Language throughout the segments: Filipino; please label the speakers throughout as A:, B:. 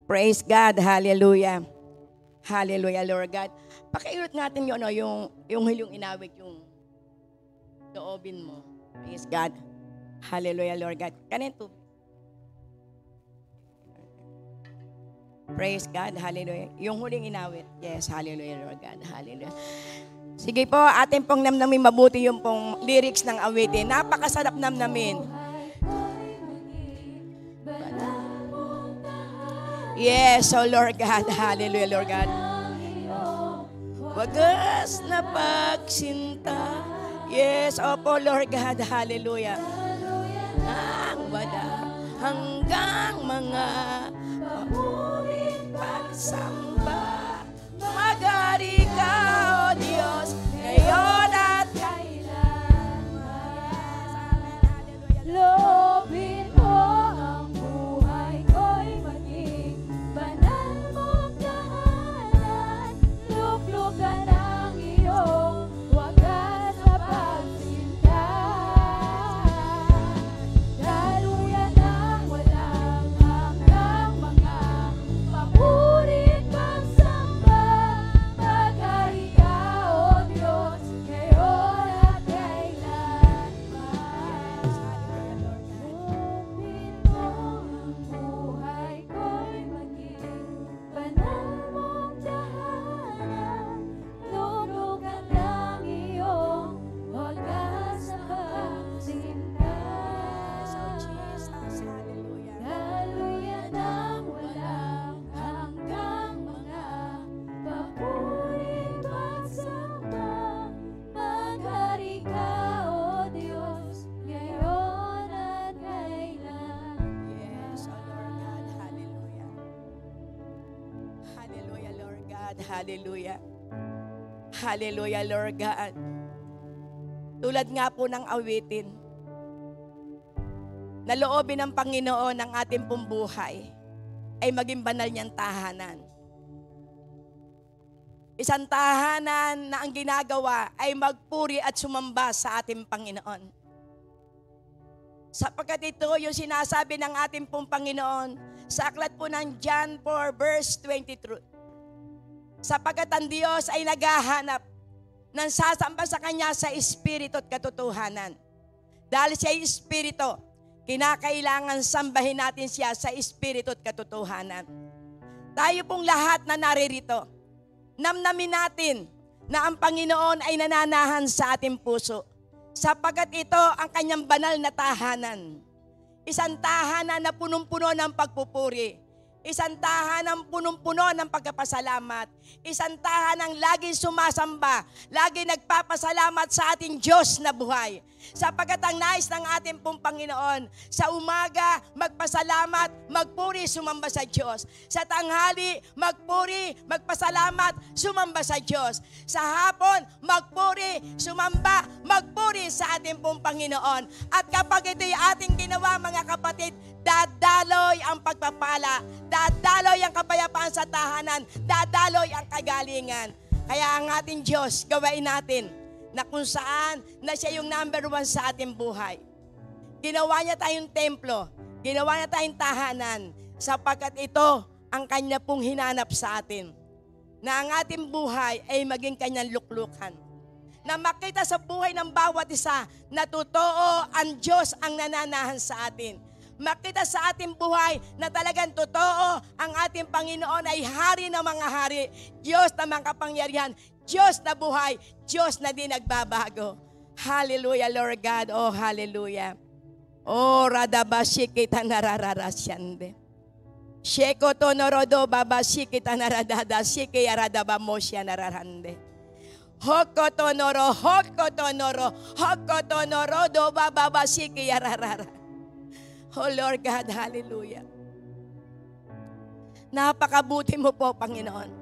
A: Praise God. Hallelujah. Hallelujah, Lord God. Pakiulit natin yun, no, yung hilyong inawit, yung loobin mo. Praise God. Hallelujah, Lord God. Kanito. Praise God. Hallelujah. Yung huling inawit. Yes, hallelujah, Lord God. Hallelujah. Sige po, atin pong namnamin mabuti yung pong lyrics ng awitin. Napakasarap namnamin. Yes, oh Lord God. Hallelujah, Lord God. Wagas na pagsinta. Yes, opo Lord God. Hallelujah. Ang wala hanggang mga pamulit pagsamba. Magari ka, O Diyos, ngayon at kailan.
B: Loobin mo ang buhay ko'y maging banal mong tahanan. Luklukan ang iyong wagas na pagsinta. Daluyan ang walang hanggang mga papurit pagsamba. Maghari ka, O Diyos, ngayon at kailanman. Loobin mo ang buhay ko'y maging banal mong tahanan. Lulugan ng iyong wagas na pagsinta. Daluyan ang walang hanggang mga papurit pagsamba. Maghari ka, O Diyos, ngayon at kailan.
A: Yes, oh Lord God. Hallelujah. Hallelujah, Lord God. Hallelujah. Hallelujah, Lord God. Tulad nga po ng awitin, naloobin ng Panginoon ng ating pong buhay ay maging banal niyang tahanan. Isang tahanan na ang ginagawa ay magpuri at sumamba sa ating Panginoon. Sapagkat ito yung sinasabi ng ating pong Panginoon sa aklat po ng John 4 verse 23. Sapagkat ang Diyos ay naghahanap ng sasamba sa Kanya sa Espiritu at katotohanan. Dahil siya ay Espiritu, kinakailangan sambahin natin siya sa Espiritu at katotohanan. Tayo pong lahat na naririto, namnamin natin na ang Panginoon ay nananahan sa ating puso. Sapagkat ito ang Kanyang banal na tahanan. Isang tahanan na punong-puno ng pagpupuri. Isang tahanan punong-puno ng pagpapasalamat. Isang tahanang laging sumasamba, laging nagpapasalamat sa ating Diyos na buhay. Sapagkat ang nais ng ating pong Panginoon, sa umaga, magpasalamat, magpuri, sumamba sa Diyos. Sa tanghali, magpuri, magpasalamat, sumamba sa Diyos. Sa hapon, magpuri, sumamba, magpuri sa ating pong Panginoon. At kapag ito'y ating ginawa, mga kapatid, dadaloy ang pagpapala, dadaloy ang kapayapaan sa tahanan, dadaloy ang kagalingan. Kaya ang ating Diyos, gawain natin na kung saan na siya yung number 1 sa ating buhay. Ginawa niya tayong templo, ginawa niya tayong tahanan, sapagkat ito ang Kanya pong hinanap sa atin. Na ang ating buhay ay maging Kanyang luklukan. Na makita sa buhay ng bawat isa na totoo ang Diyos ang nananahan sa atin. Makita sa ating buhay na talagang totoo ang ating Panginoon ay hari ng mga hari, Diyos na mga kapangyarihan, Diyos na buhay, Diyos na di nagbabago. Hallelujah, Lord God. Oh, hallelujah. Oh, radabashi kita narararasyande. Sheko to norodo babashi kita naradada, shike yaradaba mosya nararande. Hoko to noro, hoko to noro, do babashi ke yararara. Oh Lord God, hallelujah. Napakabuti mo po, Panginoon.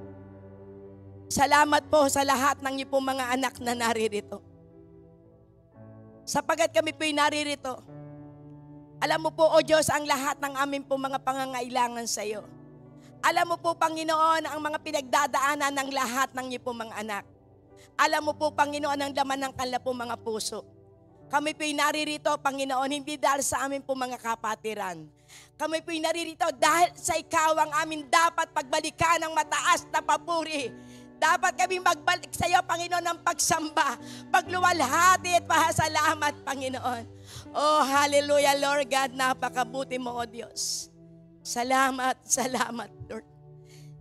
A: Salamat po sa lahat ng iyo pong mga anak na naririto. Sapagkat kami po'y naririto, alam mo po, O Diyos, ang lahat ng aming pong mga pangangailangan sa iyo. Alam mo po, Panginoon, ang mga pinagdadaanan ng lahat ng iyo pong mga anak. Alam mo po, Panginoon, ang laman ng kanila pong mga puso. Kami po'y naririto, Panginoon, hindi dahil sa amin po mga kapatiran. Kami po'y naririto dahil sa ikaw ang amin dapat pagbalikan ng mataas na papuri. Dapat kami magbalik sa iyo, Panginoon, ng pagsamba, pagluwalhati at pasalamat, Panginoon. Oh, hallelujah, Lord God, napakabuti mo, oh Diyos. Salamat, salamat, Lord.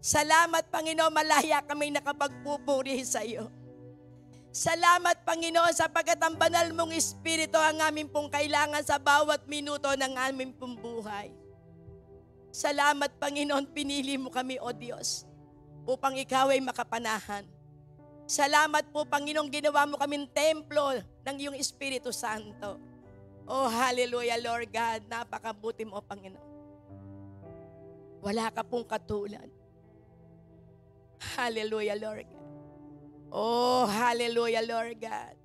A: Salamat, Panginoon, malaya kami nakapagpupuri sa iyo. Salamat, Panginoon, sapagkat ang banal mong Espiritu ang aming pong kailangan sa bawat minuto ng aming pong buhay. Salamat, Panginoon, pinili mo kami, O Diyos, upang ikaw ay makapanahan. Salamat po, Panginoon, ginawa mo kaming templo ng iyong Espiritu Santo. Oh, hallelujah, Lord God, napakabuti mo, Panginoon. Wala ka pong katulad. Hallelujah, Lord God. Oh, hallelujah, Lord God.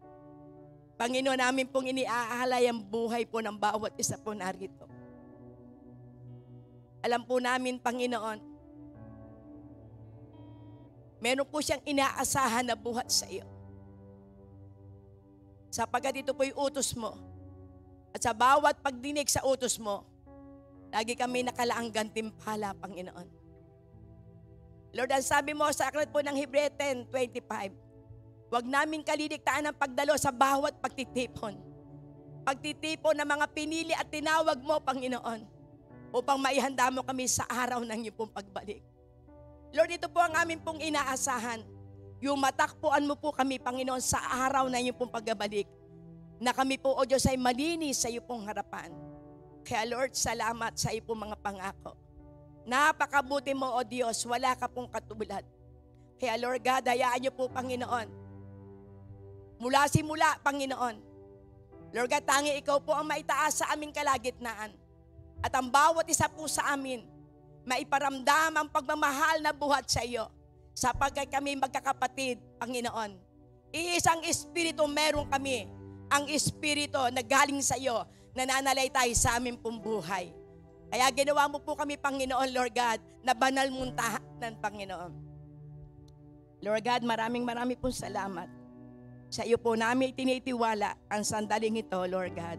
A: Panginoon, namin pong iniaalay ang buhay po ng bawat isa po narito. Alam po namin, Panginoon, meron po siyang inaasahan na buhat sa iyo. Sapagkat ito po'y utos mo. At sa bawat pagdinig sa utos mo, lagi kami nakalaang gantimpala, Panginoon. Lord, ang sabi mo sa aklat po ng Hebreo 10:25, huwag namin kaliligtaan ang pagdalo sa bawat pagtitipon. Pagtitipon ng mga pinili at tinawag mo, Panginoon, upang maihanda mo kami sa araw ng iyong pong pagbalik. Lord, ito po ang amin pong inaasahan. Yung matakpuan mo po kami, Panginoon, sa araw ng iyong pong pagbabalik, na kami po, O Diyos, ay malinis sa iyong pong harapan. Kaya Lord, salamat sa iyong pong mga pangako. Napakabuti mo, O Diyos, wala ka pong katulad. Kaya Lord God, hayaan niyo po, Panginoon. Mula simula, Panginoon. Lord God, tangi ikaw po ang maitaas sa aming kalagitnaan. At ang bawat isa po sa amin, maiparamdam ang pagmamahal na buhat sa iyo. Sapagkat kami magkakapatid, Panginoon. Iisang Espiritu meron kami. Ang Espiritu na galing sa iyo, nananalaytay sa aming pong buhay. Kaya ginawa mo po kami, Panginoon, Lord God, na banal mong tahanan, Panginoon. Lord God, maraming pong salamat. Sa iyo po namin tinitiwala ang sandaling ito, Lord God.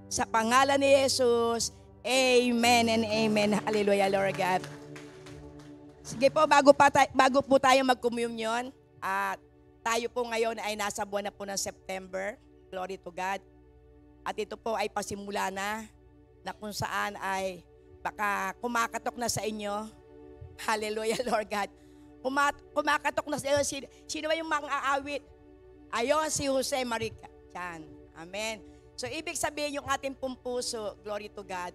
A: Sa pangalan ni Jesus, amen and amen. Hallelujah, Lord God. Sige po, bago po tayo mag-communion, at tayo po ngayon ay nasa buwan na po ng September. Glory to God. At ito po ay pasimula na kung saan ay baka kumakatok na sa inyo. Hallelujah, Lord God. Kumakatok na sa inyo. Sino ba yung mga aawit? Ayon, si Jose Marica. Yan. Amen. So, ibig sabihin yung ating pong puso, glory to God,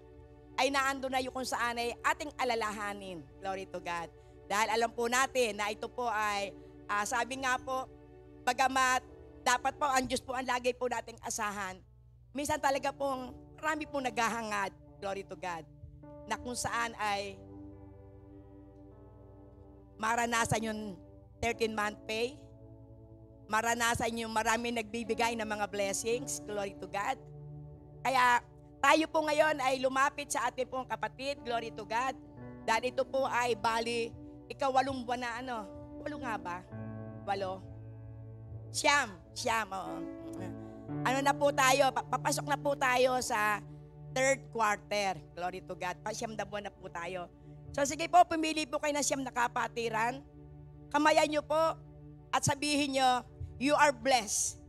A: ay naando na yung kung saan ay ating alalahanin. Glory to God. Dahil alam po natin na ito po ay, sabi nga po, bagamat dapat po ang Diyos po ang lagi po nating asahan, minsan talaga pong marami pong naghahangad, glory to God, na kung saan ay maranasan yung 13-month pay, maranasan yung marami nagbibigay ng mga blessings, glory to God. Kaya tayo po ngayon ay lumapit sa ating pong kapatid, glory to God, dahil ito po ay bali, ika-8 buwan na 8 nga ba? 8? Siyam, oo. Na po tayo, papasok na po tayo sa 3rd quarter. Glory to God. Siyam na buwan na po tayo. So sige po, pumili po kayo ng siyam na kapatiran. Kamayan nyo po at sabihin nyo, you are blessed.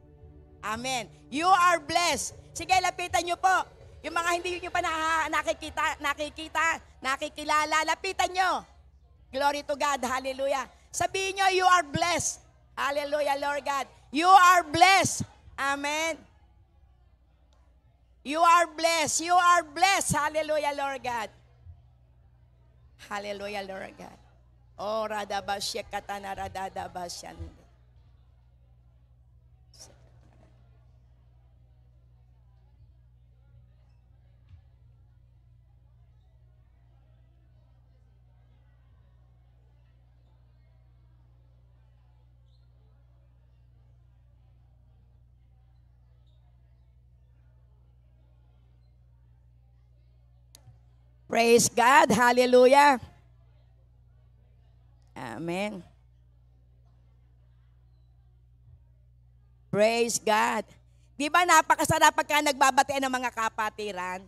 A: Amen. You are blessed. Sige, lapitan nyo po. Yung mga hindi nyo pa nakikilala, lapitan nyo. Glory to God. Hallelujah. Sabihin nyo, you are blessed. Hallelujah, Lord God. You are blessed. Amen. You are blessed. You are blessed. Hallelujah, Lord God. Hallelujah, Lord God. Oh, radabasya katana radadabasyan. Praise God. Hallelujah. Amen. Praise God. Di ba napakasarap pagka nagbabatian ng mga kapatiran?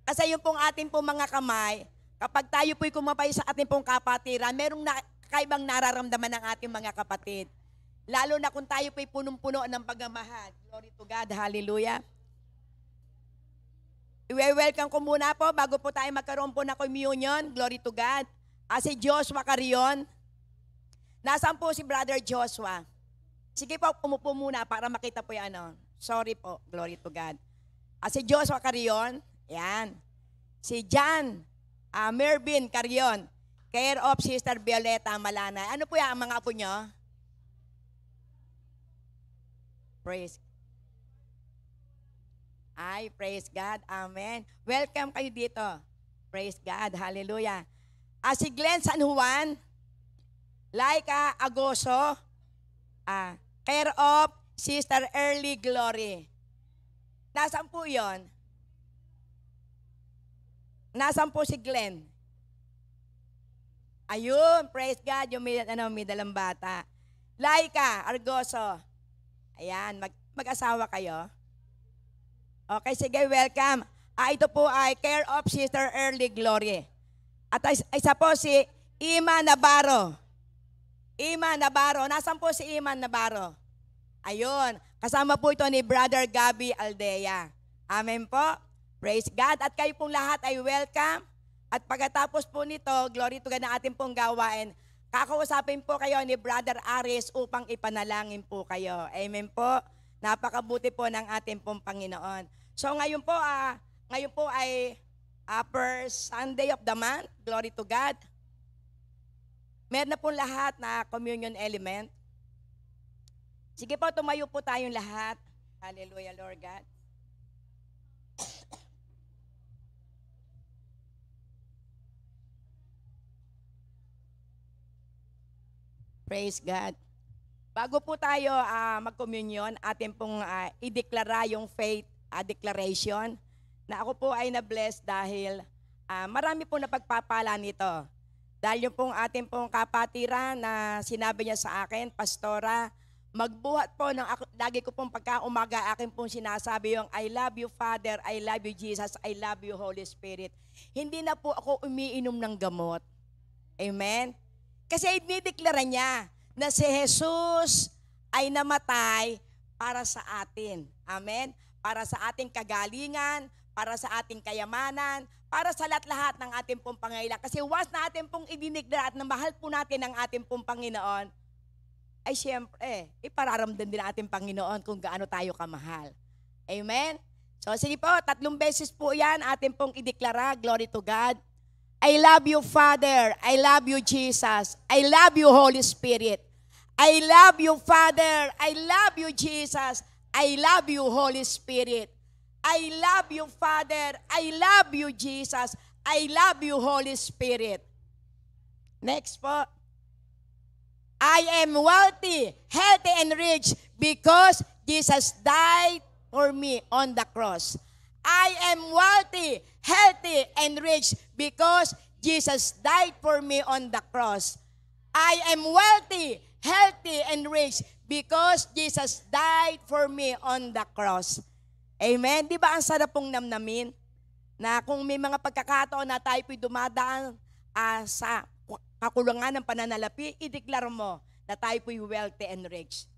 A: Kasi yung pong ating pong mga kamay, kapag tayo po'y kumapay sa ating pong kapatiran, merong kakaibang nararamdaman ng ating mga kapatid. Lalo na kung tayo po'y punong-puno ng pagmamahal. Glory to God, hallelujah. I-welcome ko muna po bago po tayo magkaroon po ng communion. Glory to God. Si Joshua Carion. Nasaan po si Brother Joshua? Sige po, umupo muna para makita po yung ano. Sorry po, glory to God. Si Joshua Carion. Yan. Si John Mervin Carion. Care of Sister Violeta Malana. Ano po yan ang mga apo nyo? Praise praise God. Amen. Welcome kayo dito. Praise God. Hallelujah. Si Glenn San Juan, Laika Agoso, care of Sister Early Glory. Nasaan po yun? Nasaan po si Glenn? Ayun, praise God, yung may dalang bata. Laika Argoso. Ayan, mag-asawa kayo. Okay, sige, welcome. Ito po ay care of Sister Early Glory. At isa po si Ima Navarro. Ima Navarro. Nasaan po si Ima Navarro? Ayun. Kasama po ito ni Brother Gabby Aldea. Amen po. Praise God. At kayo pong lahat ay welcome. At pagkatapos po nito, glory to God na ating pong gawain, kakausapin po kayo ni Brother Aris upang ipanalangin po kayo. Amen po. Napakabuti po ng ating pong Panginoon. So ngayon po ay first Sunday of the month. Glory to God. Meron na po lahat na communion element. Sige po, tumayo po tayong lahat. Hallelujah, Lord God. Praise God. Bago po tayo mag-communion, atin pong ideklara yung faith declaration na ako po ay na-bless dahil marami pong napagpapala nito. Dahil yung pong ating pong kapatiran na sinabi niya sa akin, Pastora, magbuhat po ng lagi ko pong pagka-umaga akin pong sinasabi yung I love you Father, I love you Jesus, I love you Holy Spirit. Hindi na po ako umiinom ng gamot. Amen? Kasi idinideklara niya na si Jesus ay namatay para sa atin. Amen? Para sa ating kagalingan, para sa ating kayamanan, para sa lahat-lahat ng ating pong pangailangan. Kasi once na ating pong idinigdara at na mahal po natin ang ating pong Panginoon, ay siyempre, ipararamdam din ang ating Panginoon kung gaano tayo kamahal. Amen? So sige po, 3 beses po yan ating pong ideklara, glory to God. I love you, Father. I love you, Jesus. I love you, Holy Spirit. I love you, Father. I love you, Jesus. I love you, Holy Spirit. I love you, Father. I love you, Jesus. I love you, Holy Spirit. Next po. I am wealthy, healthy, and rich because Jesus died for me on the cross. I am wealthy, healthy, and rich because Jesus died for me on the cross. I am wealthy, healthy, and rich because Jesus died for me on the cross. Amen? Di ba ang sarap pong namnamin na kung may mga pagkakataon na tayo po'y dumadaan sa kakulangan ng pananalapi, ideklara mo na tayo po'y wealthy and rich.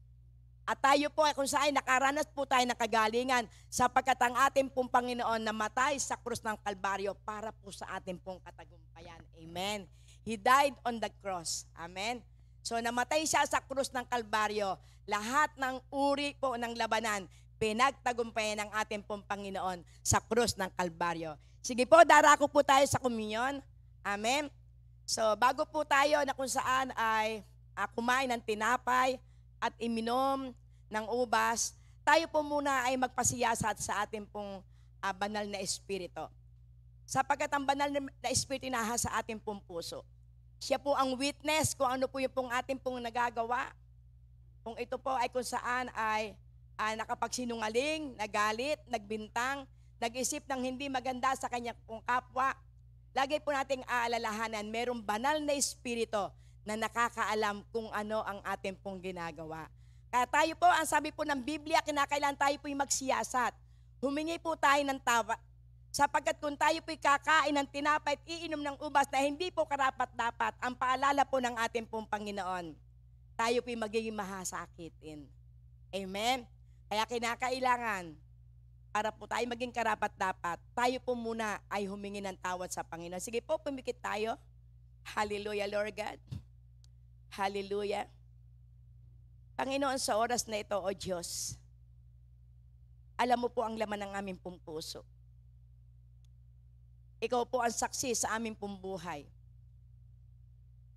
A: At tayo po ay kung saan nakaranas po tayo ng kagalingan sapagkat ang ating pong Panginoon namatay sa krus ng Kalbaryo para po sa ating pong katagumpayan. Amen. He died on the cross. Amen. So namatay siya sa krus ng Kalbaryo. Lahat ng uri po ng labanan, pinagtagumpayan ng ating pong Panginoon sa krus ng Kalbaryo. Sige po, darako po tayo sa komunyon. Amen. So bago po tayo na kung saan ay kumain ng tinapay at iminom ng ubas, tayo po muna ay magpasiyasat sa ating pong banal na espiritu. Sapagkat ang banal na espiritu nasa sa ating pong puso. Siya po ang witness kung ano po yung pong ating pong nagagawa. Kung ito po ay kung saan ay nakapagsinungaling, nagalit, nagbintang, nag-isip ng hindi maganda sa kanyang pong kapwa, lagi po nating aalalahanan, merong banal na espiritu na nakakaalam kung ano ang ating pong ginagawa. Kaya tayo po, ang sabi po ng Biblia, kinakailangan tayo po'y magsiyasat. Humingi po tayo ng tawa. Sapagkat kung tayo po'y kakain ng tinapay at iinom ng ubas na hindi po karapat-dapat, ang paalala po ng ating pong Panginoon, tayo po'y magiging mahasakitin. Amen? Kaya kinakailangan, para po tayo maging karapat-dapat, tayo po muna ay humingi ng tawad sa Panginoon. Sige po, pumikit tayo. Hallelujah, Lord God. Hallelujah. Panginoon, sa oras na ito, O Diyos, alam mo po ang laman ng aming pong puso. Ikaw po ang saksi sa aming pong buhay.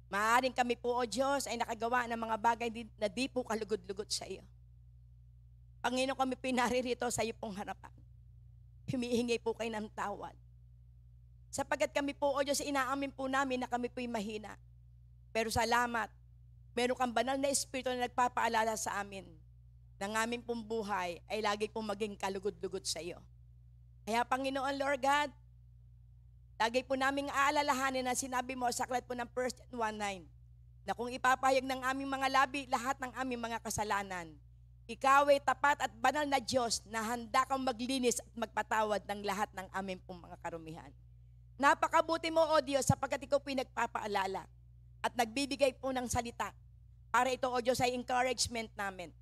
A: Maaaring kami po, O Diyos, ay nakagawa ng mga bagay na di po kalugod-lugod sa iyo. Panginoon, kami pinaririto sa iyo pong harapan. Humihingi po kayo ng tawad. Sapagkat kami po, O Diyos, inaamin po namin na kami po'y mahina. Pero salamat, meron kang banal na espiritu na nagpapaalala sa amin ng aming pong buhay ay lagi pong maging kalugod-lugod sa iyo. Kaya Panginoon, Lord God, lagi po naming aalalahanin na sinabi mo sa aklat po ng 1 John 1:9 na kung ipapahayag ng aming mga labi lahat ng aming mga kasalanan, ikaw ay tapat at banal na Diyos na handa kang maglinis at magpatawad ng lahat ng aming pong mga karumihan. Napakabuti mo, O Diyos, sapagkat ikaw po nagpapaalala at nagbibigay po ng salita para ito, O Diyos, ay encouragement namin.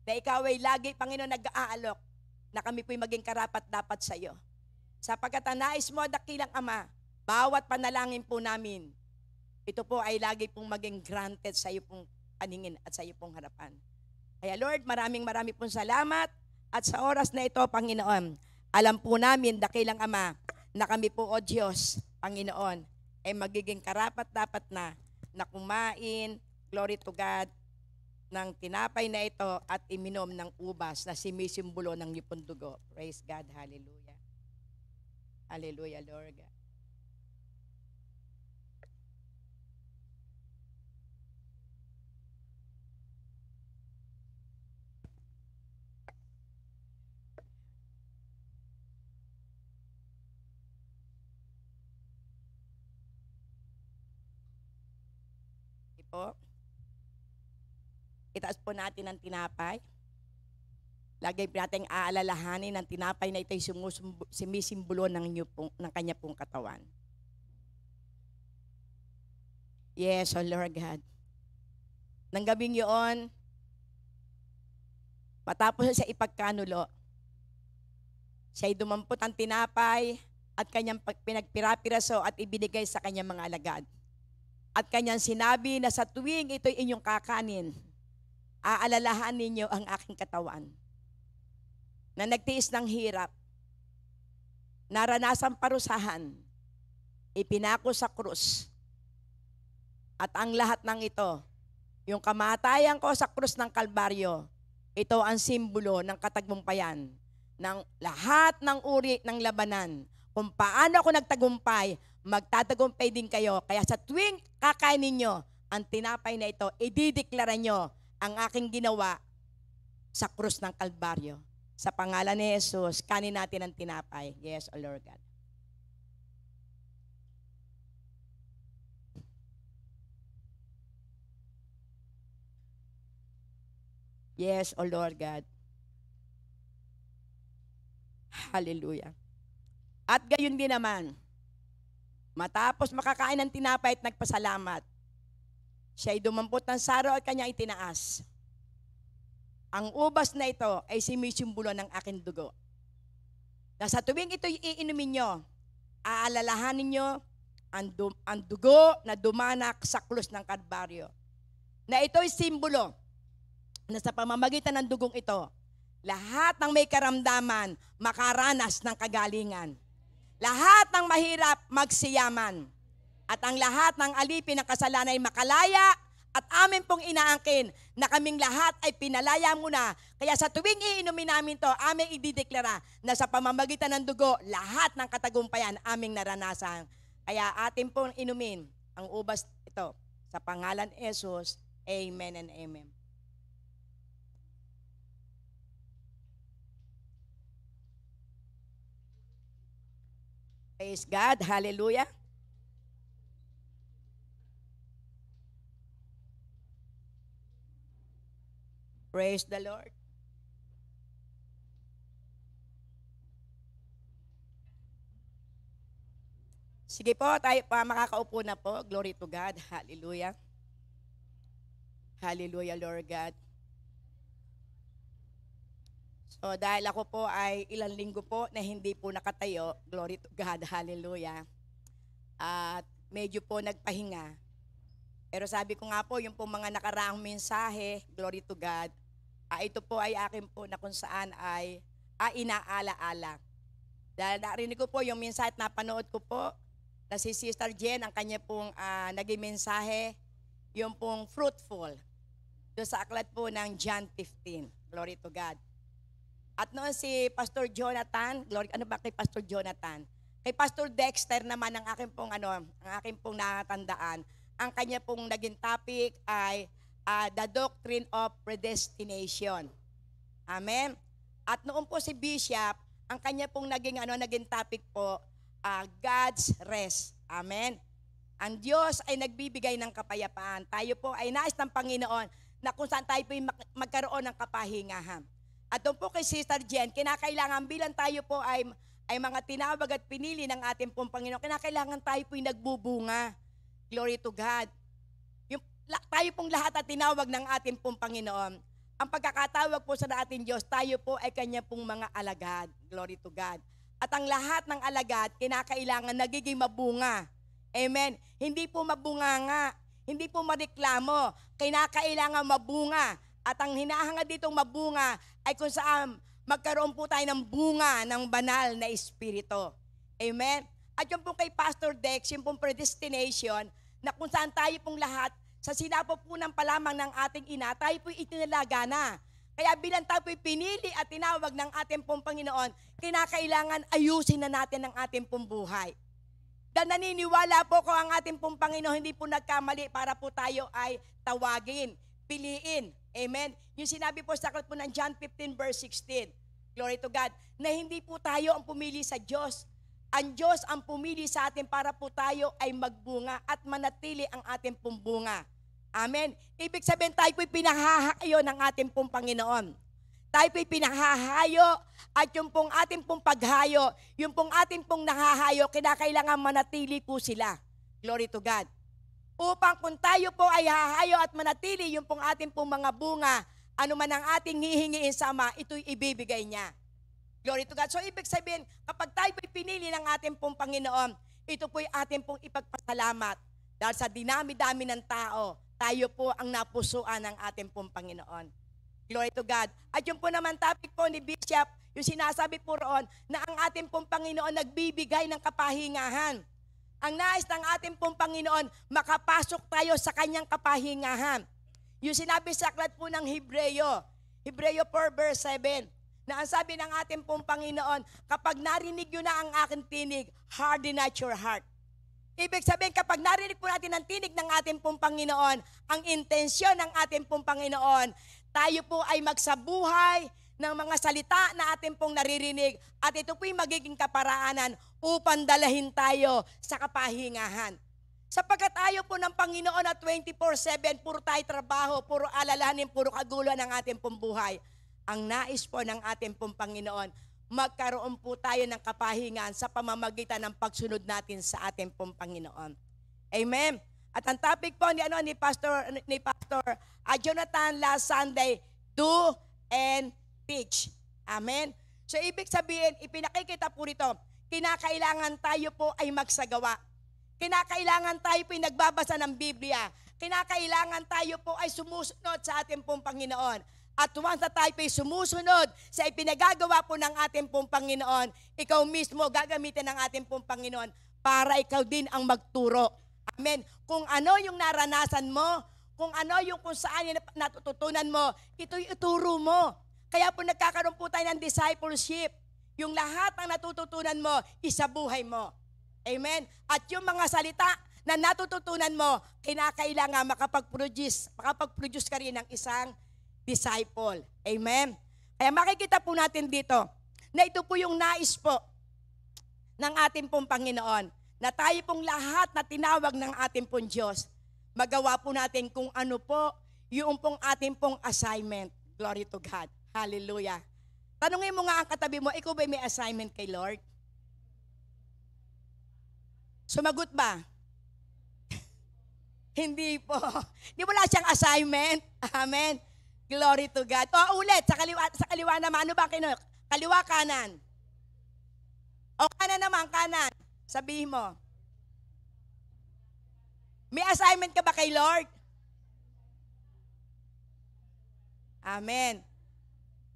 A: Na ikaw ay lagi, Panginoon, nag-aalok na kami po'y maging karapat-dapat sa iyo. Sapagkat ang nais mo, dakilang Ama, bawat panalangin po namin, ito po ay lagi pong maging granted sa iyo pong paningin at sa iyo pong harapan. Kaya Lord, maraming pong salamat at sa oras na ito, Panginoon, alam po namin, dakilang Ama, na kami po, O Diyos, Panginoon, ay magiging karapat-dapat na kumain, glory to God, ng tinapay na ito at iminom ng ubas na sumisimbolo ng iyong dugo. Praise God, hallelujah. Hallelujah, Lord God. Po. Itaas po natin ang tinapay. Lagi po natin aalalahanin ng tinapay na ito'y sumisimbolo ng kanya pong katawan. Yes, O Lord God. Nang gabing yun, matapos siya ipagkanulo, siya'y dumampot ang tinapay at kanyang pinagpirapiraso at ibinigay sa kanyang mga alagad. At kanyang sinabi na sa tuwing ito'y inyong kakanin, aalalahan ninyo ang aking katawan. Na nagtiis ng hirap, naranasang parusahan, ipinako sa krus. At ang lahat ng ito, yung kamatayan ko sa krus ng Kalbaryo, ito ang simbolo ng katagumpayan ng lahat ng uri ng labanan. Kung paano ako nagtagumpay, magtatagumpay din kayo. Kaya sa tuwing kakainin nyo ang tinapay na ito, idideklara nyo ang aking ginawa sa krus ng Kalbaryo. Sa pangalan ni Jesus, kanin natin ang tinapay. Yes, O Lord God. Yes, O Lord God. Hallelujah. At gayon din naman, matapos makakain ng tinapay at nagpasalamat, siya'y dumampot ng saro at kanya itinaas. Ang ubas na ito ay sumisimbolo ng aking dugo. Na sa tuwing ito'y iinumin nyo, aalalahanin nyo ang dugo na dumanak sa krus ng Kalbaryo. Na ito'y simbolo na sa pamamagitan ng dugong ito, lahat ng may karamdaman makaranas ng kagalingan. Lahat ng mahirap magsiyaman. At ang lahat ng alipin ng kasalanan ay makalaya at amin pong inaangkin na kaming lahat ay pinalaya mo na. Kaya sa tuwing iinumin namin to, aming idideklara na sa pamamagitan ng dugo, lahat ng katagumpayan aming naranasan. Kaya atin pong inumin ang ubas ito. Sa pangalan ni Jesus, amen and amen. Praise God. Hallelujah. Praise the Lord. Sige po, tayo pa makakaupo na po. Glory to God. Hallelujah. Hallelujah, Lord God. So dahil ako po ay ilang linggo po na hindi po nakatayo, glory to God, hallelujah. At medyo po nagpahinga. Pero sabi ko nga po, yung po mga nakaraang mensahe, glory to God, ito po ay akin po na kung saan ay inaala-ala. Dahil narinig ko po yung mensahe at napanood ko po, na si Sister Jen, ang kanya pong naging mensahe, yung pong fruitful. Doon sa aklat po ng John 15. Glory to God. At noon si Pastor Jonathan, glory, ano ba kay Pastor Jonathan? Kay Pastor Dexter naman ang aking pong natandaan. Ang kanya pong naging topic ay the doctrine of predestination. Amen. At noon po si Bishop, ang kanya pong naging topic po, God's rest. Amen. Ang Diyos ay nagbibigay ng kapayapaan. Tayo po ay nais ng Panginoon na kung saan tayo po magkaroon ng kapahingahan. At doon po kay Sister Jen, kinakailangan bilang tayo po ay mga tinawag at pinili ng ating pong Panginoon, kinakailangan tayo po ay nagbubunga. Glory to God. Tayo pong lahat at tinawag ng ating pong Panginoon. Ang pagkakatawag po sa ating Diyos, tayo po ay kanya pong mga alagad. Glory to God. At ang lahat ng alagad, kinakailangan nagiging mabunga. Amen. Hindi po mabunganga, hindi po mareklamo. Kinakailangan mabunga. At ang hinahangad ditong mabunga ay kung saan magkaroon po tayo ng bunga ng banal na espiritu. Amen. At yung po kay Pastor Dex, yung pong predestination, na kung saan tayo pong lahat, sa sinapo po ng palamang ng ating ina, tayo po itinalaga na. Kaya bilang tayo po'y pinili at tinawag ng ating pong Panginoon, kinakailangan ayusin na natin ang ating pong buhay. Dahil naniniwala po ko ang ating pong Panginoon, hindi po nagkamali para po tayo ay tawagin, piliin. Amen? Yung sinabi po sa aklat po ng John 15 verse 16, glory to God, na hindi po tayo ang pumili sa Diyos. Ang Diyos ang pumili sa atin para po tayo ay magbunga at manatili ang ating pong bunga. Amen. Ibig sabihin tayo po'y pinahahayo ng ating pong Panginoon. Tayo po'y pinahahayo at yung pong ating pong paghayo, yung pong ating pong nahahayo, kinakailangan manatili po sila. Glory to God. Upang kung tayo po ay hahayo at manatili yung pong ating pong mga bunga, ano man ang ating hihingiin sa Ama, ito'y ibibigay niya. Glory to God. So ibig sabihin, kapag tayo po'y pinili ng ating pong Panginoon, ito po'y ating pong ipagpasalamat. Dahil sa dinami-dami ng tao, tayo po ang napusuan ng ating pong Panginoon. Glory to God. At yung po naman topic po ni Bishop, yung sinasabi po roon na ang ating pong Panginoon nagbibigay ng kapahingahan. Ang nais ng ating pong Panginoon, makapasok tayo sa kanyang kapahingahan. Yung sinabi sa aklat po ng Hebreo 4 verse 7, na ang sabi ng ating pong Panginoon, kapag narinig nyo na ang aking tinig, harden not your heart. Ibig sabihin, kapag narinig po natin ang tinig ng ating pong Panginoon, ang intensyon ng ating pong Panginoon, tayo po ay magsabuhay ng mga salita na ating pong naririnig at ito po'y magiging kaparaanan upang dalahin tayo sa kapahingahan. Sapagkat ayaw po ng Panginoon na 24/7, puro tayo trabaho, puro alalahanin, puro kaguluhan ng ating pong buhay. Ang nais po ng ating pong Panginoon, magkaroon po tayo ng kapahingan sa pamamagitan ng pagsunod natin sa ating pong Panginoon. Amen. At ang topic po ni Pastor Jonathan last Sunday, do and teach. Amen. So ibig sabihin, ipinakikita po rito, kinakailangan tayo po ay magsagawa. Kinakailangan tayo po ay nagbabasa ng Biblia. Kinakailangan tayo po ay sumusunod sa ating pong Panginoon. At once na tayo po'y sumusunod sa ipinagagawa po ng ating pong Panginoon, ikaw mismo gagamitin ng ating pong Panginoon para ikaw din ang magturo. Amen. Kung ano yung naranasan mo, kung ano yung kung saan yung natututunan mo, ito'y ituro mo. Kaya po nagkakaroon po tayo ng discipleship. Yung lahat ng natututunan mo, isabuhay mo. Amen. At yung mga salita na natututunan mo, kinakailangan makapag-produce ka rin ng isang disciple. Amen. Kaya makikita po natin dito na ito po yung nais po ng ating pong Panginoon, na tayo pong lahat na tinawag ng ating pong Diyos, magawa po natin kung ano po yung pong ating pong assignment. Glory to God. Hallelujah. Tanungin mo nga ang katabi mo, ikaw ba may assignment kay Lord? Sumagot ba? Hindi po. Di wala siyang assignment. Amen. Glory to God. O ulit, sa kaliwa naman, ano ba kaliwa kanan? O kanan naman, kanan. Sabihin mo. May assignment ka ba kay Lord? Amen.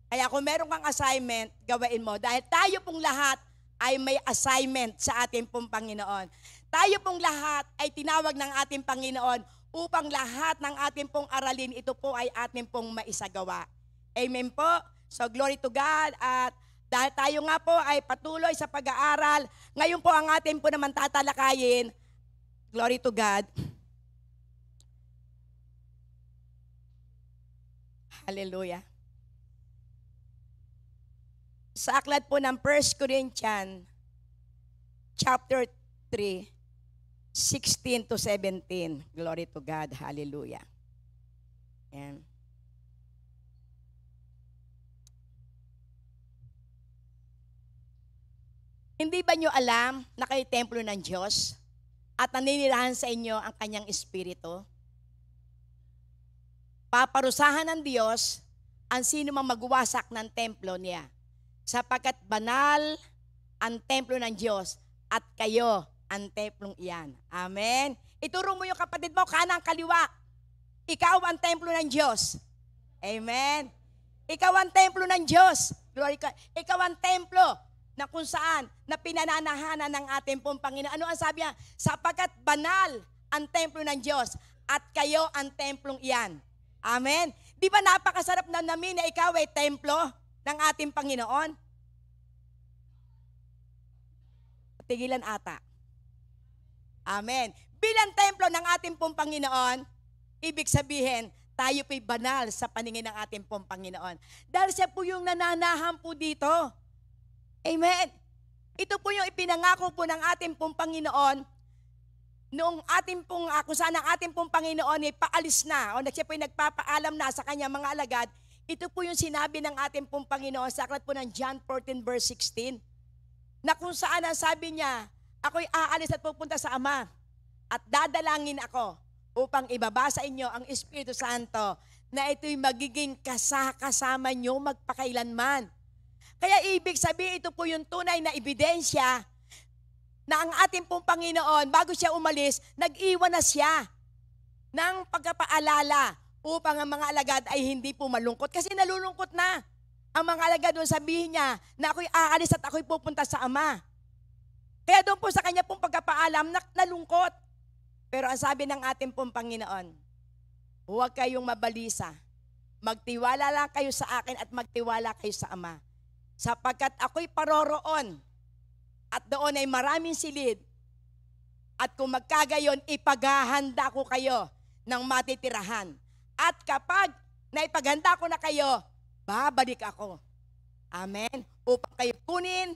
A: Kaya kung meron kang assignment, gawain mo. Dahil tayo pong lahat ay may assignment sa ating pong Panginoon. Tayo pong lahat ay tinawag ng ating Panginoon upang lahat ng ating pong aralin, ito po ay ating pong maisagawa. Amen po. So glory to God. At dahil tayo nga po ay patuloy sa pag-aaral, ngayon po ang ating po naman tatalakayin, glory to God. Hallelujah. Sa aklat po ng 1 Corinthians, chapter 3, 16 to 17. Glory to God. Hallelujah. Ayan. Hindi ba nyo alam na kayo templo ng Diyos at naninirahan sa inyo ang kanyang espiritu? Paparusahan ng Diyos ang sino mang magwasak ng templo niya, sapagkat banal ang templo ng Diyos at kayo ang templong iyan. Amen. Ituro mo yung kapatid mo, kanang kaliwa. Ikaw ang templo ng Diyos. Amen. Ikaw ang templo ng Diyos. Glory ka. Ikaw ang templo na kung saan na pinananahanan ng ating pong Panginoon. Ano ang sabi niya? Sapagkat banal ang templo ng Diyos at kayo ang templong iyan. Amen. Di ba napakasarap na namin na ikaw ay templo ng ating Panginoon? Tigilan ata. Amen. Bilang templo ng ating pong Panginoon, ibig sabihin, tayo po'y banal sa paningin ng ating pong Panginoon. Dahil siya po yung nananahan po dito. Amen. Ito po yung ipinangako po ng ating pong Panginoon noong ating pong, kung saan ang ating pong Panginoon ay paalis na o siya po yung nagpapaalam na sa kanyang mga alagad. Ito po yung sinabi ng ating pong Panginoon sa aklat po ng John 14 verse 16 na kung saan ang sabi niya, ako'y aalis at pupunta sa Ama at dadalangin ako upang ibaba sa inyo ang Espiritu Santo na ito'y magiging kasama nyo magpakailanman. Kaya ibig sabihin, ito po yung tunay na ebidensya na ang ating pong Panginoon, bago siya umalis, nag-iwan na siya ng pagpapaalala upang ang mga alagad ay hindi po malungkot. Kasi nalulungkot na. Ang mga alagad doon sabihin niya na ako'y aalis at ako'y pupunta sa Ama. Kaya doon po sa kanya pong pagpapaalam, nalungkot. Pero ang sabi ng ating pong Panginoon, huwag kayong mabalisa. Magtiwala lang kayo sa akin at magtiwala kayo sa Ama. Sapagkat ako'y paroroon at doon ay maraming silid. At kung magkagayon, ipaghahanda ko kayo ng matitirahan. At kapag naipaghanda ko na kayo, babalik ako. Amen. Upang kayo kunin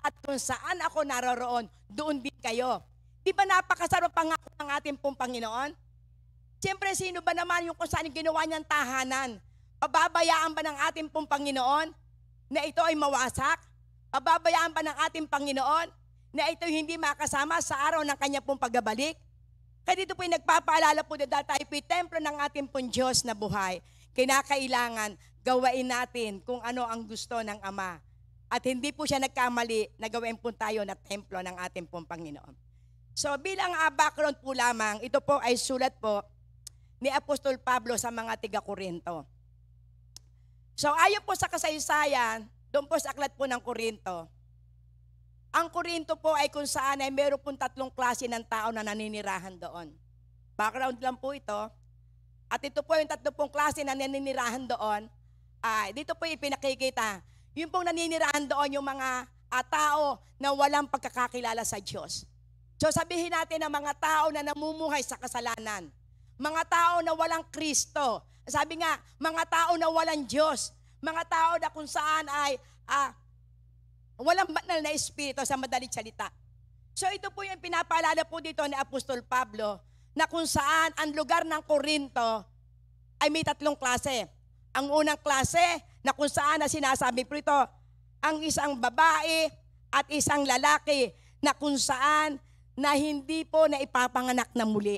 A: at kung saan ako naroroon, doon din kayo. Di ba napakasarap pangako ng ating pong Panginoon? Siyempre, sino ba naman yung kung saan ginawa niyang tahanan? Pababayaan ba ng ating pong Panginoon na ito ay mawasak? Pababayaan ba ng ating Panginoon na ito hindi makasama sa araw ng kanya pong pagbabalik? Kaya dito po yung nagpapaalala po na dahil tayo po yung templo ng ating pong Diyos na buhay, kinakailangan gawain natin kung ano ang gusto ng Ama. At hindi po siya nagkamali na gawin po tayo na templo ng ating pong Panginoon. So bilang background po lamang, ito po ay sulat po ni Apostol Pablo sa mga tiga-Korinto. So ayon po sa kasaysayan, doon po sa aklat po ng Korinto, ang Korinto po ay kung saan ay meron pong 3 klase ng tao na naninirahan doon. Background lang po ito. At ito po yung 3 pong klase na naninirahan doon. Dito po ipinakikita. Yung pong naninirahan doon yung mga tao na walang pagkakakilala sa Diyos. So sabihin natin na mga tao na namumuhay sa kasalanan. Mga tao na walang Kristo. Sabi nga, mga tao na walang Diyos. Mga tao na kung saan ay walang banal na espiritu sa madaling salita. So ito po yung pinapaalala po dito ni Apostol Pablo na kung saan ang lugar ng Korinto ay may 3 klase. Ang unang klase na kung saan na sinasabi po ito, ang isang babae at isang lalaki na kung saan na hindi po na ipapanganak na muli.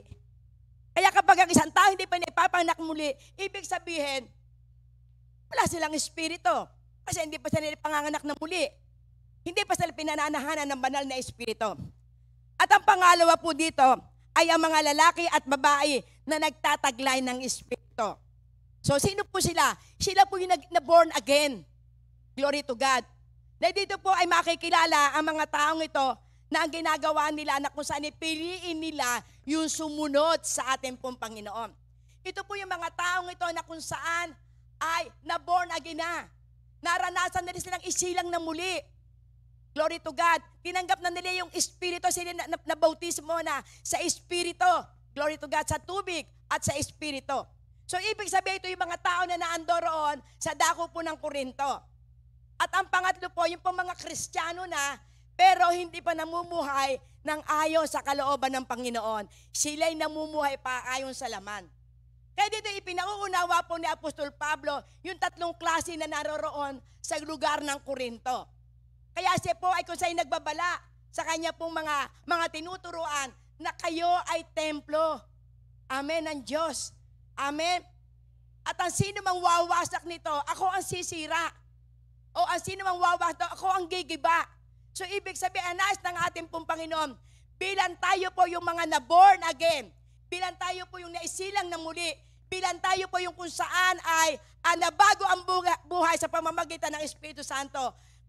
A: Kaya kapag ang isang tao hindi pa na ipapanganak muli, ibig sabihin, wala silang espiritu. Kasi hindi pa sila ipanganganak na muli. Hindi pa sila pinananahanan ng banal na espiritu. At ang pangalawa po dito ay ang mga lalaki at babae na nagtataglay ng espiritu. So sino po sila? Sila po yung na born again. Glory to God. Na dito po ay makikilala ang mga taong ito na ang ginagawa nila na kung saan ipiliin nila yung sumunod sa ating pong Panginoon. Ito po yung mga taong ito na kung saan ay na born again na. Naranasan na rin silang isilang na muli. Glory to God. Tinanggap na nila yung Espiritu, sila na bautismo na sa Espiritu. Glory to God, sa tubig at sa Espiritu. So ibig sabihin ito yung mga tao na naandoroon sa dako po ng Korinto. At ang pangatlo po, yung po mga Kristiyano na, pero hindi pa namumuhay ng ayon sa kalooban ng Panginoon. Sila'y namumuhay pa ayon sa laman. Kaya dito ipinauunawa po ni Apostol Pablo yung tatlong klase na naroroon sa lugar ng Korinto. Kaya siya po ay kung sa'yo nagbabala sa kanya pong mga tinuturuan na kayo ay templo. Amen ng Diyos. Amen. At ang sino mang wawasak nito, ako ang sisira. O ang sino mang wawasak, ako ang gigiba. So ibig sabihin, nais ng ating pong Panginoon, bilang tayo po yung mga na-born again, bilang tayo po yung naisilang na muli, bilang tayo po yung kung saan ay nabago ang buhay sa pamamagitan ng Espiritu Santo,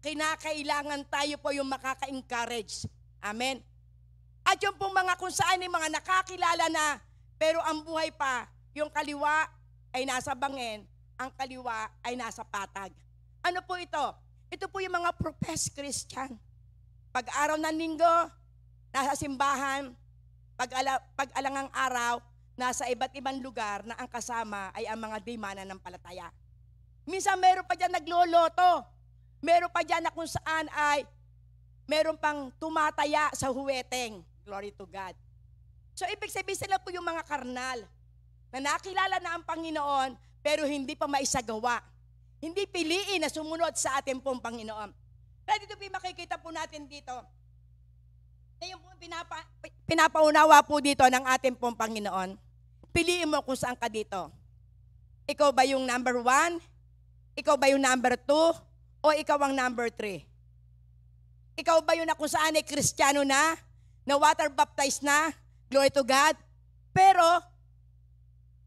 A: kinakailangan tayo po yung makaka-encourage. Amen. At yung pong mga kung saan ay mga nakakilala na, pero ang buhay pa, yung kaliwa ay nasa bangin, ang kaliwa ay nasa patag. Ano po ito? Ito po yung mga professed Christian. Pag-araw ng linggo, nasa simbahan, pag-alangang araw, nasa iba't ibang lugar na ang kasama ay ang mga di mananampalataya. Minsan meron pa dyan nagloloto. Meron pa dyan na kung saan ay meron pang tumataya sa huweteng. Glory to God. So ibig sabihin sila po yung mga karnal na nakilala na ang Panginoon pero hindi pa maisagawa. Hindi piliin na sumunod sa ating pong Panginoon. Kaya dito po makikita po natin dito na yung pinapaunawa po dito ng ating pong Panginoon. Piliin mo kung saan ka dito. Ikaw ba yung number 1? Ikaw ba yung number 2? O ikaw ang number 3? Ikaw ba yun na kung saan ay Kristiyano na water baptized na, glory to God, pero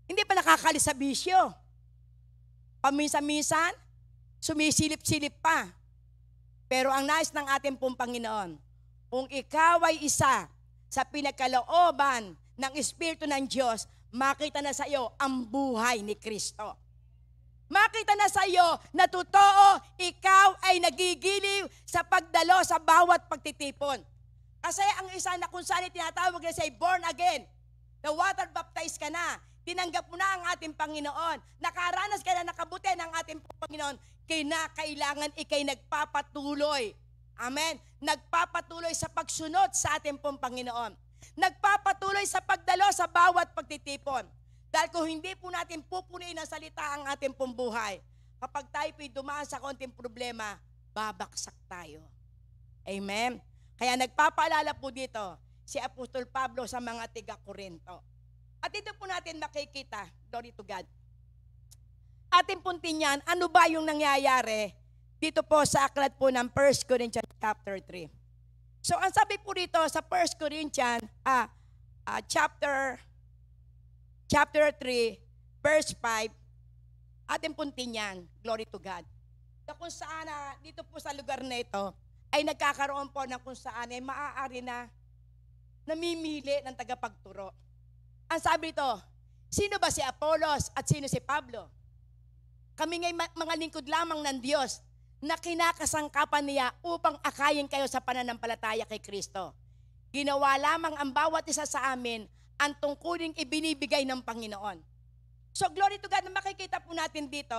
A: hindi pa nakakalis sa bisyo. Paminsan-minsan, sumisilip-silip pa. Pero ang nais ng ating pong Panginoon, kung ikaw ay isa sa pinagkalooban ng Espiritu ng Diyos, makita na sa iyo ang buhay ni Kristo. Makita na sa iyo na totoo, ikaw ay nagigiliw sa pagdalo sa bawat pagtitipon. Kasi ang isa na kung saan tinatawag na say born again, na water baptized ka na, tinanggap mo na ang ating Panginoon, nakaranas ka na nakabuti ng ating Panginoon, kailangan ikay nagpapatuloy. Amen? Nagpapatuloy sa pagsunod sa ating Panginoon. Nagpapatuloy sa pagdalo sa bawat pagtitipon. Dahil kung hindi po natin pupunin ang salita ang ating pong buhay, kapag tayo po'y dumaan sa konting problema, babaksak tayo. Amen? Kaya nagpapaalala po dito si Apostol Pablo sa mga tiga-Korinto. At dito po natin makikita, glory to God, ating puntin yan, ano ba yung nangyayari dito po sa aklat po ng 1 Corinthians chapter 3. So ang sabi po dito sa 1 Corinthians chapter 3, verse 5, ating puntin yan, glory to God. So kung saan dito po sa lugar na ito, ay nagkakaroon po ng kung saan ay maaari na namimili ng tagapagturo. Ang sabi ito, sino ba si Apolos at sino si Pablo? Kami ngay mga lingkod lamang ng Diyos na kinakasangkapan niya upang akayin kayo sa pananampalataya kay Kristo. Ginawa lamang ang bawat isa sa amin ang tungkuling ibinibigay ng Panginoon. So glory to God na makikita po natin dito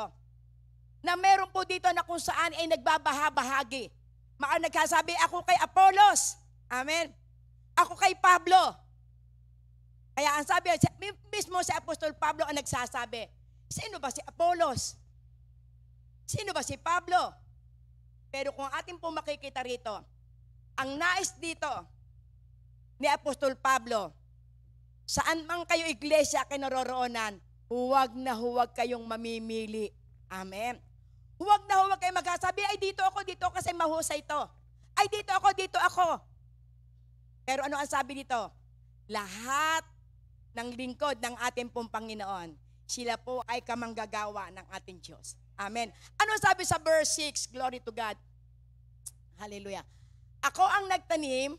A: na meron po dito na kung saan ay nagbabahabahagi. Nagsasabi, ako kay Apolos. Amen. Ako kay Pablo. Kaya ang sabi, mismo si Apostol Pablo ang nagsasabi, sino ba si Apolos? Sino ba si Pablo? Pero kung atin po makikita rito, ang nais dito ni Apostol Pablo, saan man kayo iglesia kinaroroonan, huwag na huwag kayong mamimili. Amen. Huwag na huwag kayong magsasabi, ay dito ako kasi mahusay to. Ay dito ako. Pero ano ang sabi dito? Lahat ng lingkod ng ating pong Panginoon, sila po ay kamanggagawa ng ating Diyos. Amen. Ano sabi sa verse 6? Glory to God. Hallelujah. Ako ang nagtanim,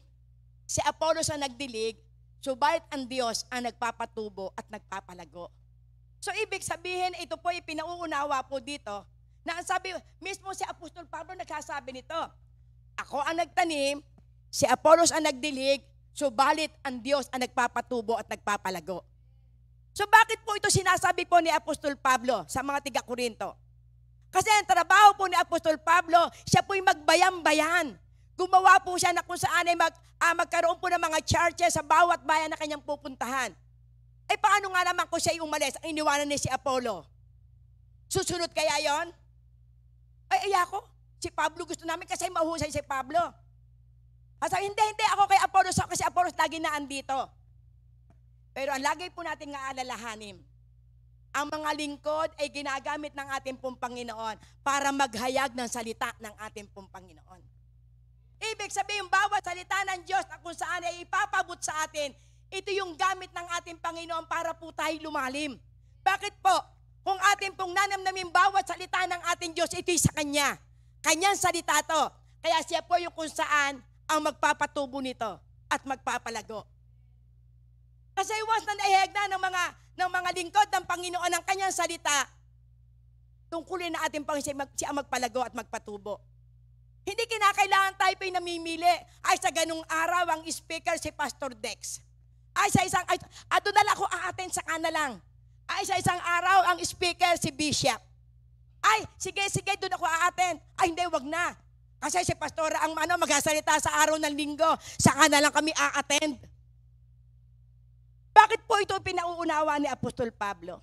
A: si Apollos ang nagdilig, subalit ang Diyos ang nagpapatubo at nagpapalago. So ibig sabihin, ito po ay pinauunawa po dito, na ang sabi, mismo si Apostol Pablo nagsasabi nito, ako ang nagtanim, si Apollos ang nagdilig, subalit ang Diyos ang nagpapatubo at nagpapalago. So bakit po ito sinasabi po ni Apostol Pablo sa mga tiga-Korinto? Kasi ang trabaho po ni Apostol Pablo, siya po'y magbayang-bayan. Gumawa po siya na kung saan ay magkaroon po ng mga churches sa bawat bayan na kanyang pupuntahan. Eh paano nga naman kung siya umalis, ang iniwanan ni si Apollo? Susunod kaya yon? Ay ako, si Pablo gusto namin kasi mahusay si Pablo. Kasi hindi ako kay Apollos, kasi Apollos lagi na andito. Pero ang lagi po natin nga alalahanin, ang mga lingkod ay ginagamit ng ating pong Panginoon para maghayag ng salita ng ating pong Panginoon. Ibig sabihin, bawat salita ng Diyos na kung saan ay ipapabot sa atin, ito yung gamit ng ating Panginoon para po tayo lumalim. Bakit po? Kung ating pong nanamnamin bawat salita ng ating Diyos, ito'y sa Kanya. Kanyang salita to. Kaya siya po yung kung saan ang magpapatubo nito at magpapalago. Kasi once na naihayag na ng mga lingkod ng Panginoon ang Kanyang salita, tungkulin na ating Panginoon siya magpalago at magpatubo. Hindi kinakailangan tayo po'y namimili. Ay sa ganung araw ang speaker si Pastor Dex. Ay sa isang, doon na lang ako a-attend sa kana lang. Ay sa isang araw ang speaker si Bishop. Ay sige doon ako a-attend. Ay hindi, wag na. Kasi si Pastora ang magsasalita sa araw ng linggo. Sa kana lang kami a-attend. Bakit po ito pinauunawa ni Apostol Pablo?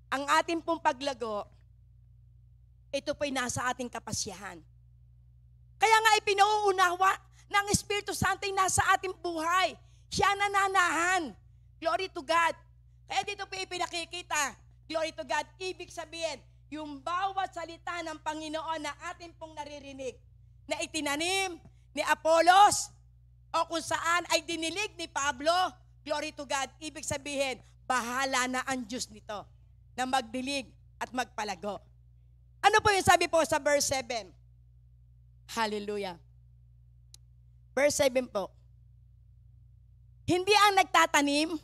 A: Ang ating pong paglago, ito po'y nasa ating kapasyahan. Kaya nga ipinauunawa ng Espiritu Santo ay nasa ating buhay. Siya nananahan. Glory to God. Kaya dito po ipinakikita, glory to God, ibig sabihin, yung bawat salita ng Panginoon na ating pong naririnig, na itinanim ni Apollos, o kung saan ay dinilig ni Pablo, glory to God, ibig sabihin, bahala na ang Diyos nito na magdilig at magpalago. Ano po yung sabi po sa verse 7? Hallelujah. Verse 7 po. Hindi ang nagtatanim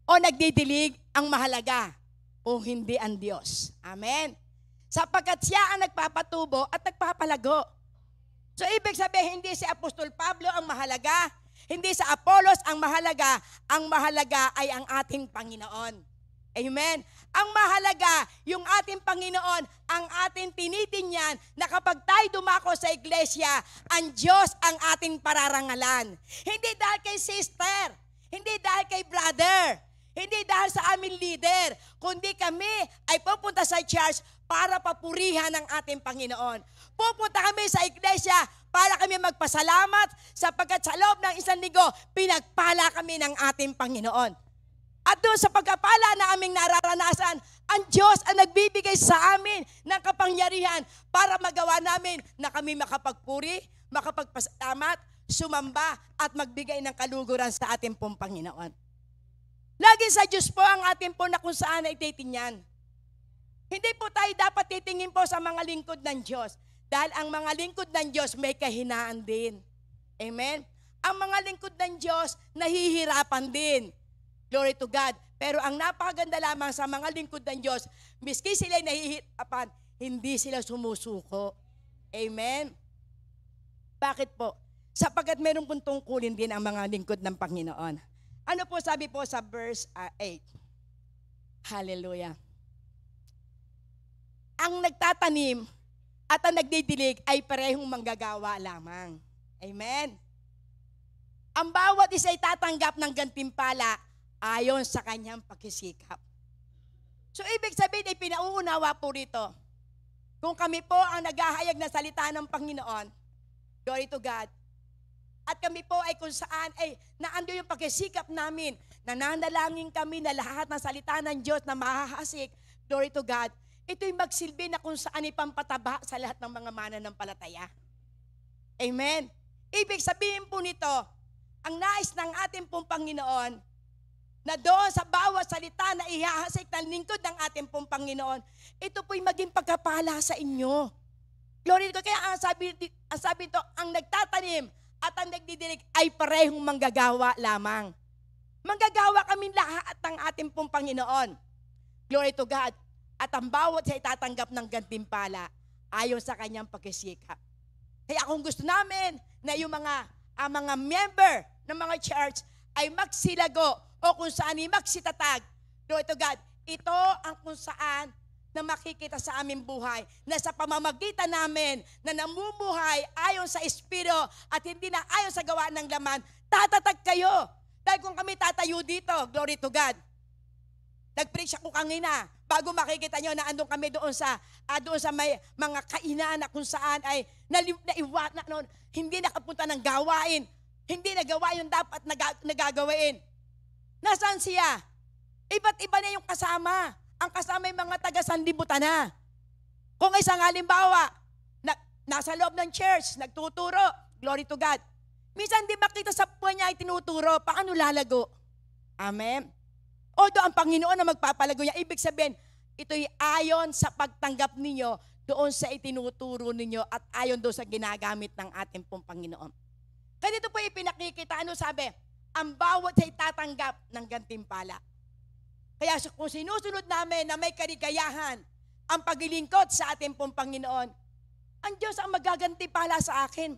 A: o nagdidilig ang mahalaga, o hindi ang Diyos. Amen. Sapagkat siya ang nagpapatubo at nagpapalago. So ibig sabihin, hindi si Apostol Pablo ang mahalaga, hindi sa Apollos ang mahalaga ay ang ating Panginoon. Amen. Ang mahalaga, yung ating Panginoon, ang ating tinitingnan na kapag tayo dumako sa iglesia, ang Diyos ang ating pararangalan. Hindi dahil kay sister, hindi dahil kay brother, hindi dahil sa aming leader, kundi kami ay pupunta sa church para papurihan ng ating Panginoon. Pupunta kami sa iglesia para kami magpasalamat sapagkat sa loob ng isang linggo, pinagpala kami ng ating Panginoon. At doon sa pagkapala na aming nararanasan, ang Diyos ang nagbibigay sa amin ng kapangyarihan para magawa namin na kami makapagpuri, makapagpasalamat, sumamba at magbigay ng kaluguran sa ating pong Panginoon. Lagi sa Diyos po ang ating po na kung saan ay titingnan. Hindi po tayo dapat titingin po sa mga lingkod ng Diyos dahil ang mga lingkod ng Diyos may kahinaan din. Amen? Ang mga lingkod ng Diyos nahihirapan din. Glory to God. Pero ang napakaganda lamang sa mga lingkod ng Diyos, miski sila nahihirapan, hindi sila sumusuko. Amen? Bakit po? Sapagkat meron pong tungkulin din ang mga lingkod ng Panginoon. Ano po sabi po sa verse 8? Hallelujah. Ang nagtatanim at ang nagdidilig ay parehong manggagawa lamang. Amen? Ang bawat isa ay tatanggap ng gantimpala ayon sa kanyang pagsisikap. So ibig sabihin ay pinauunawa po rito Kung kami po ang naghahayag na salita ng Panginoon, glory to God, at kami po ay kung saan ay naando yung pagsisikap namin, nananalangin kami na lahat ng salita ng Diyos na mahahasik, glory to God, ito'y magsilbi na kung saan ipampataba sa lahat ng mga mananampalataya. Amen. Ibig sabihin po nito, ang nais ng ating pong Panginoon, na doon sa bawat salita na ihahasik ng lingkod ng ating pong Panginoon, ito po'y maging pagkapala sa inyo. Glory to God. Kaya ang sabi ito, ang nagtatanim at ang nagdidilig ay parehong manggagawa lamang. Manggagawa kami lahat ng ating pong Panginoon. Glory to God. At ang bawat siya itatanggap ng gantimpala ayon sa kanyang pagsisikap. Kaya kung gusto namin na yung mga member ng mga church ay magsilago o kung saan ay magsitatag, glory to God, ito ang kung saan na makikita sa aming buhay, na sa pamamagitan namin na namumuhay ayon sa Espiritu at hindi na ayon sa gawa ng laman, tatatag kayo. Dahil kung kami tatayo dito, glory to God, nag-preach ako kanina, bago makikita nyo na andun kami doon sa may mga kainan na kung saan ay hindi nakapunta ng gawain, hindi nagawa yung dapat nagagawain. Nasaan siya? Iba't iba na yung kasama. Ang kasama yung mga taga-sanlibutan na. Kung isang halimbawa, nasa loob ng church, nagtuturo, glory to God. Minsan di makita sa buwan niya ay tinuturo, paano lalago? Amen. Although ang Panginoon na magpapalago niya, ibig sabihin, ito'y ayon sa pagtanggap ninyo doon sa itinuturo ninyo at ayon doon sa ginagamit ng ating pong Panginoon. Kaya dito po ipinakikita, ano sabi? Ang bawat ay tatanggap ng gantimpala. Kaya kung sinusunod namin na may kaligayahan ang paglilingkod sa ating pong Panginoon, ang Diyos ang magagantimpala sa akin.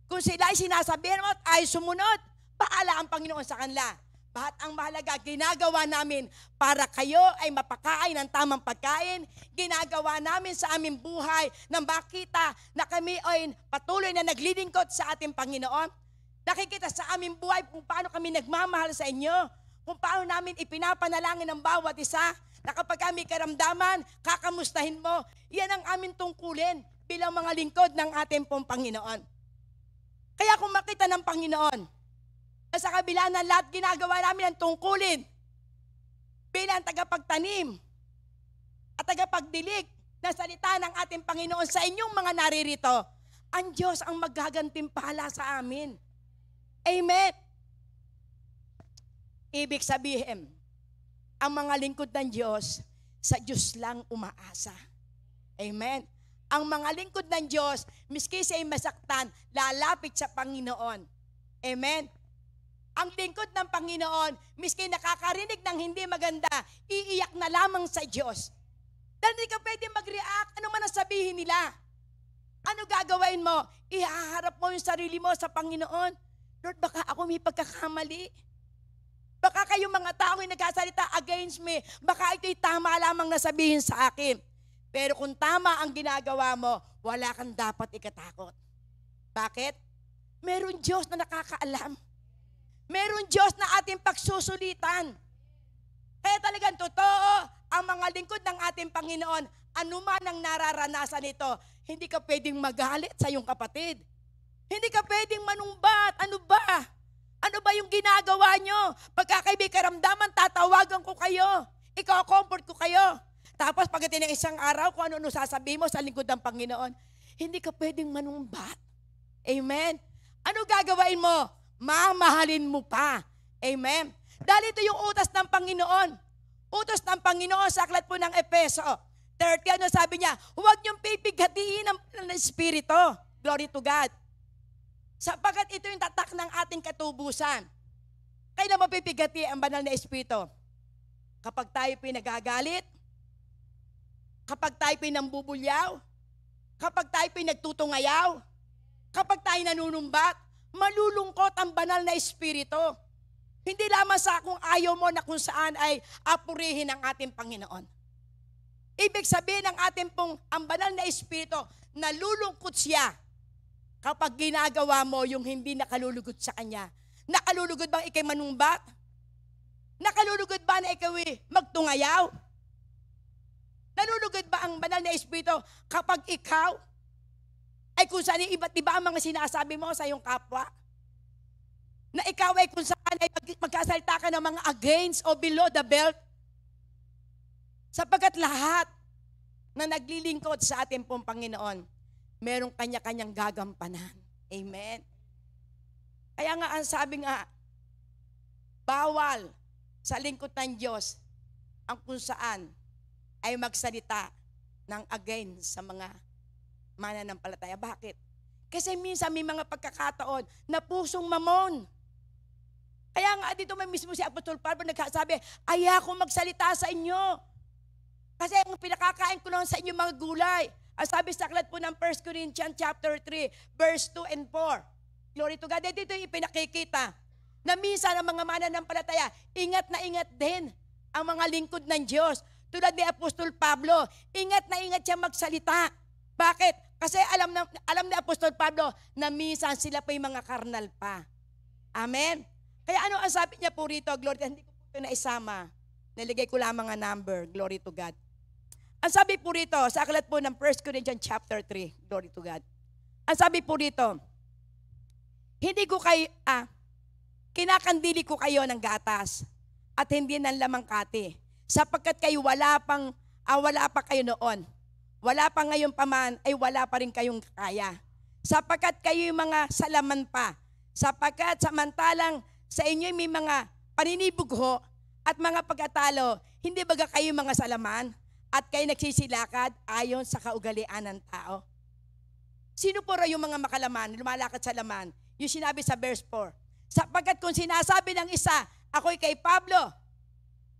A: Kung sila ay sinasabihan mo at ay sumunod, baala ang Panginoon sa kanila. Bahat ang mahalaga, ginagawa namin para kayo ay mapakain ng tamang pagkain. Ginagawa namin sa aming buhay na makita na kami ay patuloy na naglilingkod sa ating Panginoon. Nakikita sa aming buhay kung paano kami nagmamahal sa inyo, kung paano namin ipinapanalangin ng bawat isa, na kapag kami karamdaman, kakamustahin mo. Yan ang aming tungkulin bilang mga lingkod ng ating pong Panginoon. Kaya kung makita ng Panginoon, na sa kabila ng lahat ginagawa namin ang tungkulin bilang tagapagtanim at tagapagdilig na salita ng ating Panginoon sa inyong mga naririto, ang Diyos ang maggagantimpala sa amin. Amen. Ibig sabihin, ang mga lingkod ng Diyos, sa Diyos lang umaasa. Amen. Ang mga lingkod ng Diyos, miski siya'y masaktan, lalapit sa Panginoon. Amen. Ang lingkod ng Panginoon, miski nakakarinig ng hindi maganda, iiyak na lamang sa Diyos. Dahil hindi ka pwede mag-react, ano man ang sabihin nila. Ano gagawin mo? Ihaharap mo yung sarili mo sa Panginoon. Lord, baka ako may pagkakamali. Baka kayong mga taong yung nagsasalita against me, baka ito'y tama lamang na sabihin sa akin. Pero kung tama ang ginagawa mo, wala kang dapat ikatakot. Bakit? Meron Diyos na nakakaalam. Meron Diyos na ating pagsusulitan. Kaya talagang totoo, ang mga lingkod ng ating Panginoon, anuman ang nararanasan nito, hindi ka pwedeng magalit sa iyong kapatid. Hindi ka pwedeng manumbat. Ano ba? Ano ba yung ginagawa nyo? Pagka kayo may karamdaman, tatawagan ko kayo. Ikaw-comfort ko kayo. Tapos pagdating ng isang araw, kung ano sasabihin mo sa lingkod ng Panginoon, hindi ka pwedeng manumbat. Amen? Ano gagawin mo? Mamahalin mo pa. Amen? Dahil ito yung utos ng Panginoon. Utos ng Panginoon sa aklat po ng Efeso 30, ano sabi niya? Huwag niyong pipighatiin ng Espiritu. Glory to God. Sapagkat ito yung tatak ng ating katubusan. Kailan mapipigati ang banal na Espiritu? Kapag tayo pinagagalit, kapag tayo pinambubulyaw, kapag tayo pinagtutungayaw, kapag tayo nanunumbat, malulungkot ang banal na Espiritu. Hindi lamang sa kung ayaw mo na kung saan ay apurihin ang ating Panginoon. Ibig sabihin ng ating pong ang banal na Espiritu, nalulungkot siya kapag ginagawa mo yung hindi nakalulugod sa Kanya. Nakalulugod bang ikay manumbat? Nakalulugod ba na ikaw magtungayaw? Nanunugod ba ang banal na Espiritu kapag ikaw ay kung saan iba't iba ang mga sinasabi mo sa iyong kapwa? Na ikaw ay kung saan ay magkasalita ka ng mga against o below the belt? Sapagkat lahat na naglilingkod sa ating pong Panginoon, merong kanya-kanyang gagampanan. Amen. Kaya nga ang sabi nga, bawal sa lingkod ng Diyos ang kung saan ay magsalita ng against sa mga mananampalataya. Bakit? Kasi minsan may mga pagkakataon na pusong mamon. Kaya nga dito may mismo si Apostol Pablo nagsasabi, ayoko magsalita sa inyo. Kasi ang pinakakain ko lang sa inyo mga gulay. Ang sabi sa aklat po ng 1 Corinthians chapter 3, verse 2 and 4. Glory to God. Dito ipinakikita na minsan ang mga mananampalataya, ingat na ingat din ang mga lingkod ng Diyos. Tulad ni Apostol Pablo, ingat na ingat siya magsalita. Bakit? Kasi alam ni Apostol Pablo na minsan sila pa yung mga karnal pa. Amen? Kaya ano ang sabi niya po rito, glory, hindi ko po ito naisama. Naligay ko lamang ang number, glory to God. Ang sabi po rito, sa aklat po ng 1 Corinthians chapter 3, glory to God. Ang sabi po rito, hindi ko kinakandili ko kayo ng gatas at hindi ng lamang kati, sapagkat kayo wala pa kayo noon. Wala pa ngayon pa man, ay wala pa rin kayong kaya. Sapagkat kayo yung mga salaman pa. Sapagkat samantalang sa inyo may mga paninibugho at mga pagkatalo, hindi baga kayo mga salaman at kayo nagsisilakad ayon sa kaugalian ng tao? Sino po raw yung mga makalaman, lumalakad sa laman? Yung sinabi sa verse 4. Sapagkat kung sinasabi ng isa, ako'y kay Pablo,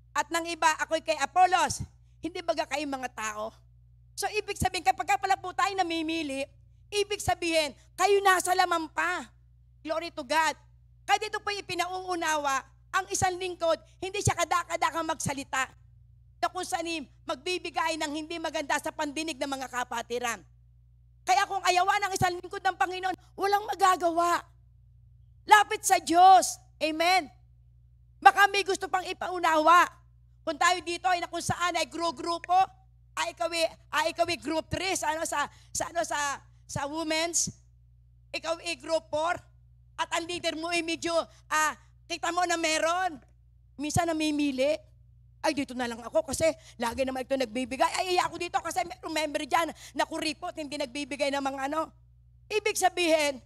A: at ng iba, ako'y kay Apolos, hindi baga kayo mga tao? So, ibig sabihin, kapag pala po tayo namimili, ibig sabihin, kayo nasa laman pa. Glory to God. Kaya dito po ipinauunawa, ang isang lingkod, hindi siya kadakadakang magsalita. Na kung saan magbibigay ng hindi maganda sa pandinig ng mga kapatiran. Kaya kung ayawan ng isang lingkod ng Panginoon, walang magagawa. Lapit sa Diyos. Amen. Baka may gusto pang ipaunawa. Kung tayo dito ay na kung saan ay grupo, ay ikaw group 3 sa women's, ikaw ay group 4, at ang leader mo ay medyo, kita mo na meron. Minsan namimili, ay dito na lang ako kasi lagi naman ito nagbibigay. Ay ako dito kasi member dyan na kuripot, hindi nagbibigay ng mga ano. Ibig sabihin,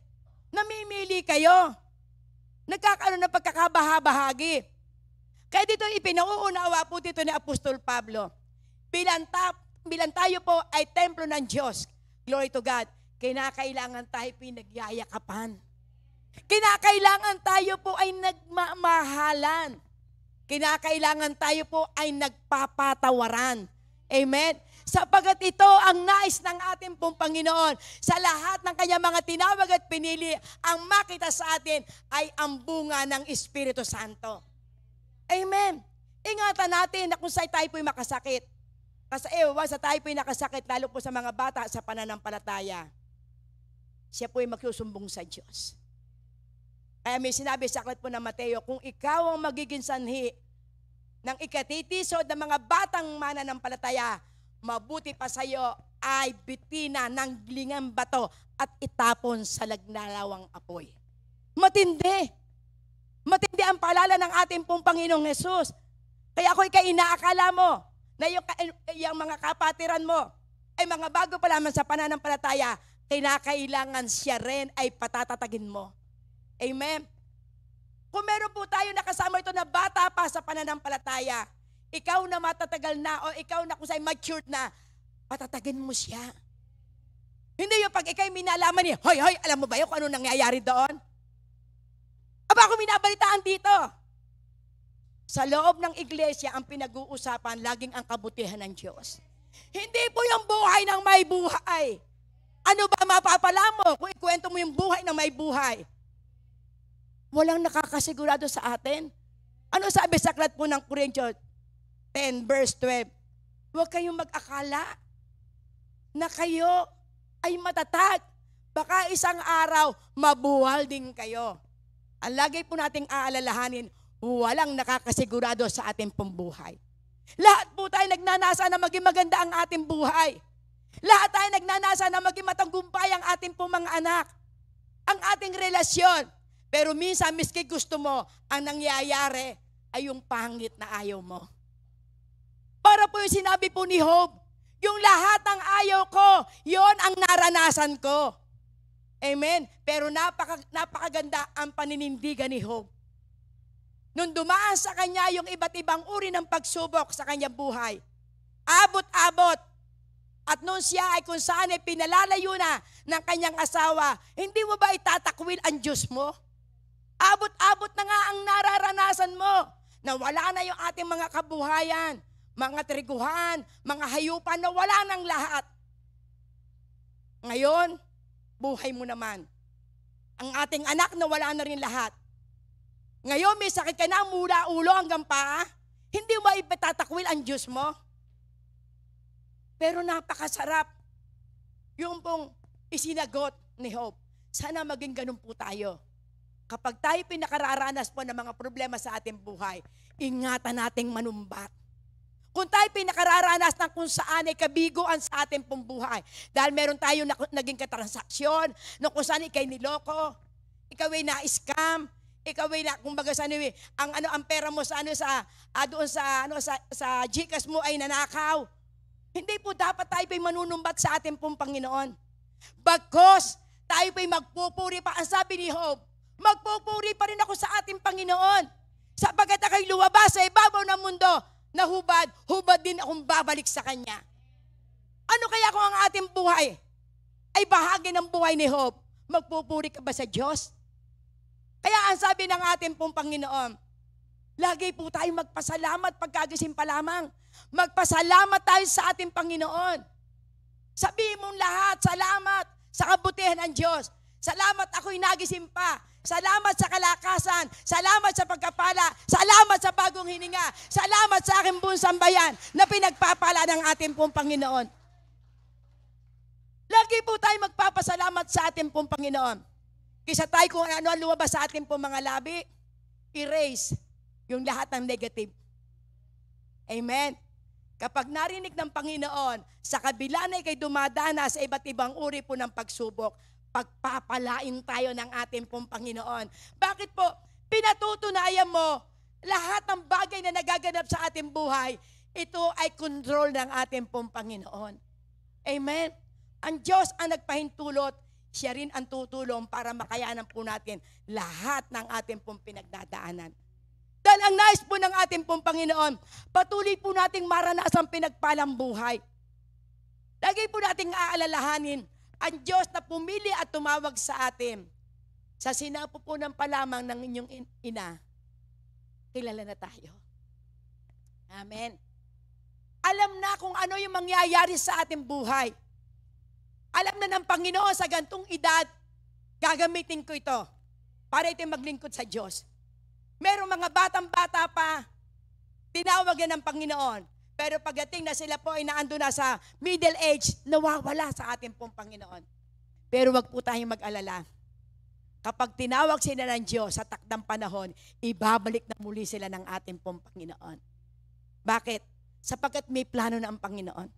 A: namimili kayo. Nagkakaroon ng pagkakabahabahagi. Kaya dito ipinauunawa po dito ni Apostol Pablo. Bilang tayo po ay templo ng Diyos. Glory to God. Kinakailangan tayo pinagyayakapan. Kinakailangan tayo po ay nagmamahalan. Kinakailangan tayo po ay nagpapatawaran. Amen? Sapagat ito ang nais ng ating pong Panginoon. Sa lahat ng kanyang mga tinawag at pinili, ang makita sa atin ay ang bunga ng Espiritu Santo. Amen? Ingatan natin na kung saan tayo po'y makasakit. Kasi sa tayo po'y nakasakit, lalo po sa mga bata sa pananampalataya, siya po'y magsusumbong sa Diyos. Kaya may sinabi sa aklat po ng Mateo, kung ikaw ang magiging sanhi ng ikatitisod ng mga batang mananampalataya, mabuti pa sa iyo ay bitina ng lingang bato at itapon sa lagnalawang apoy. Matindi. Matindi ang paalala ng ating pong Panginoong Hesus. Kaya ako'y inaakala mo na yung mga kapatiran mo ay mga bago pa lamang sa pananampalataya, kinakailangan siya rin ay patatatagin mo. Amen? Kung meron po tayo nakasama ito na bata pa sa pananampalataya, ikaw na matatagal na o ikaw na kung sa'y matured na, patatagin mo siya. Hindi yung pag ikaw'y minalaman niya, hoy, alam mo ba yun kung ano nangyayari doon? Aba ako minabalitaan dito. Sa loob ng iglesia, ang pinag-uusapan, laging ang kabutihan ng Diyos. Hindi po yung buhay ng may buhay. Ano ba mapapala mo kung ikwento mo yung buhay ng may buhay? Walang nakakasigurado sa atin. Ano sabi sa aklat po ng Corinthians 10 verse 12? Huwag kayong mag-akala na kayo ay matatag. Baka isang araw, mabuwal din kayo. Ang lagi po nating aalalahanin, walang nakakasigurado sa ating pong buhay. Lahat po tayo nagnanasa na maging maganda ang ating buhay. Lahat tayo nagnanasa na maging matagumpay ang ating pong mga anak. Ang ating relasyon. Pero minsan, miski gusto mo, ang nangyayari ay yung pangit na ayaw mo. Para po yung sinabi po ni Job, yung lahat ng ayaw ko, yon ang naranasan ko. Amen? Pero napakaganda ang paninindigan ni Job. Nung dumaan sa kanya yung iba't ibang uri ng pagsubok sa kanyang buhay, abot-abot, at noon siya ay kung saan ay pinalalayo na ng kanyang asawa, hindi mo ba itatakwil ang Diyos mo? Abot-abot na nga ang nararanasan mo, na wala na yung ating mga kabuhayan, mga triguhan, mga hayupan, na wala ng lahat. Ngayon, buhay mo naman. Ang ating anak na wala na rin lahat. Ngayon, may sakit ka na mula ulo hanggang paa, hindi mo ipatatakwil ang Diyos mo. Pero napakasarap yung pong isinagot ni Job. Sana maging ganun po tayo. Kapag tayo pinakararanas po ng mga problema sa ating buhay, ingatan nating manumbat. Kung tayo pinakararanas ng kung saan ay kabiguan sa ating pong buhay, dahil meron tayo naging katransaksyon, no, kung saan ikay niloko, ikaw ay na-scam, ikaw ay na, kumbaga sa ang pera mo sa doon sa GCash mo ay nanakaw. Hindi po dapat tayo pa'y manunumbat sa ating pong Panginoon. Bagkos, tayo pa'y magpupuri pa. Ang sabi ni Job, magpupuri pa rin ako sa ating Panginoon. Sapagkat ako'y luwabas sa ibabaw ng mundo, na hubad din akong babalik sa Kanya. Ano kaya kung ang ating buhay ay bahagi ng buhay ni Job? Magpupuri ka ba sa Diyos? Kaya ang sabi ng ating pong Panginoon, lagi po tayo magpasalamat pagkagising pa lamang. Magpasalamat tayo sa ating Panginoon. Sabihin mong lahat, salamat sa kabutihan ng Diyos. Salamat ako'y nagising pa. Salamat sa kalakasan. Salamat sa pagkapala. Salamat sa bagong hininga. Salamat sa aking buong sambayan na pinagpapala ng ating pong Panginoon. Lagi po tayo magpapasalamat sa ating pong Panginoon. Kisa tayo kung ano lumabas sa ating pong mga labi, erase yung lahat ng negative. Amen. Kapag narinig ng Panginoon, sa kabila na ikay dumadana sa iba't ibang uri po ng pagsubok, pagpapalain tayo ng ating pong Panginoon. Bakit po? Pinatutunayan mo lahat ng bagay na nagaganap sa ating buhay, ito ay control ng ating pong Panginoon. Amen? Ang Diyos ang nagpahintulot, siya rin ang tutulong para makayanan po natin lahat ng ating pong pinagdadaanan. Dahil ang nais po ng ating pong Panginoon, patuloy po nating maranasan pinagpalang buhay. Lagi po nating aalalahanin, ang Diyos na pumili at tumawag sa atin, sa sinapo po ng palamang ng inyong ina, kilala na tayo. Amen. Alam na kung ano yung mangyayari sa ating buhay. Alam na ng Panginoon sa gantong edad, gagamitin ko ito para ito maglingkod sa Diyos. Merong mga batang-bata pa, tinawag yan ng Panginoon. Pero pagdating na sila po ay naando na sa middle age, nawawala sa ating pong Panginoon. Pero wag po tayong mag-alala. Kapag tinawag sila ng Diyos sa takdang panahon, ibabalik na muli sila ng ating pong Panginoon. Bakit? Sapagkat may plano na ang Panginoon.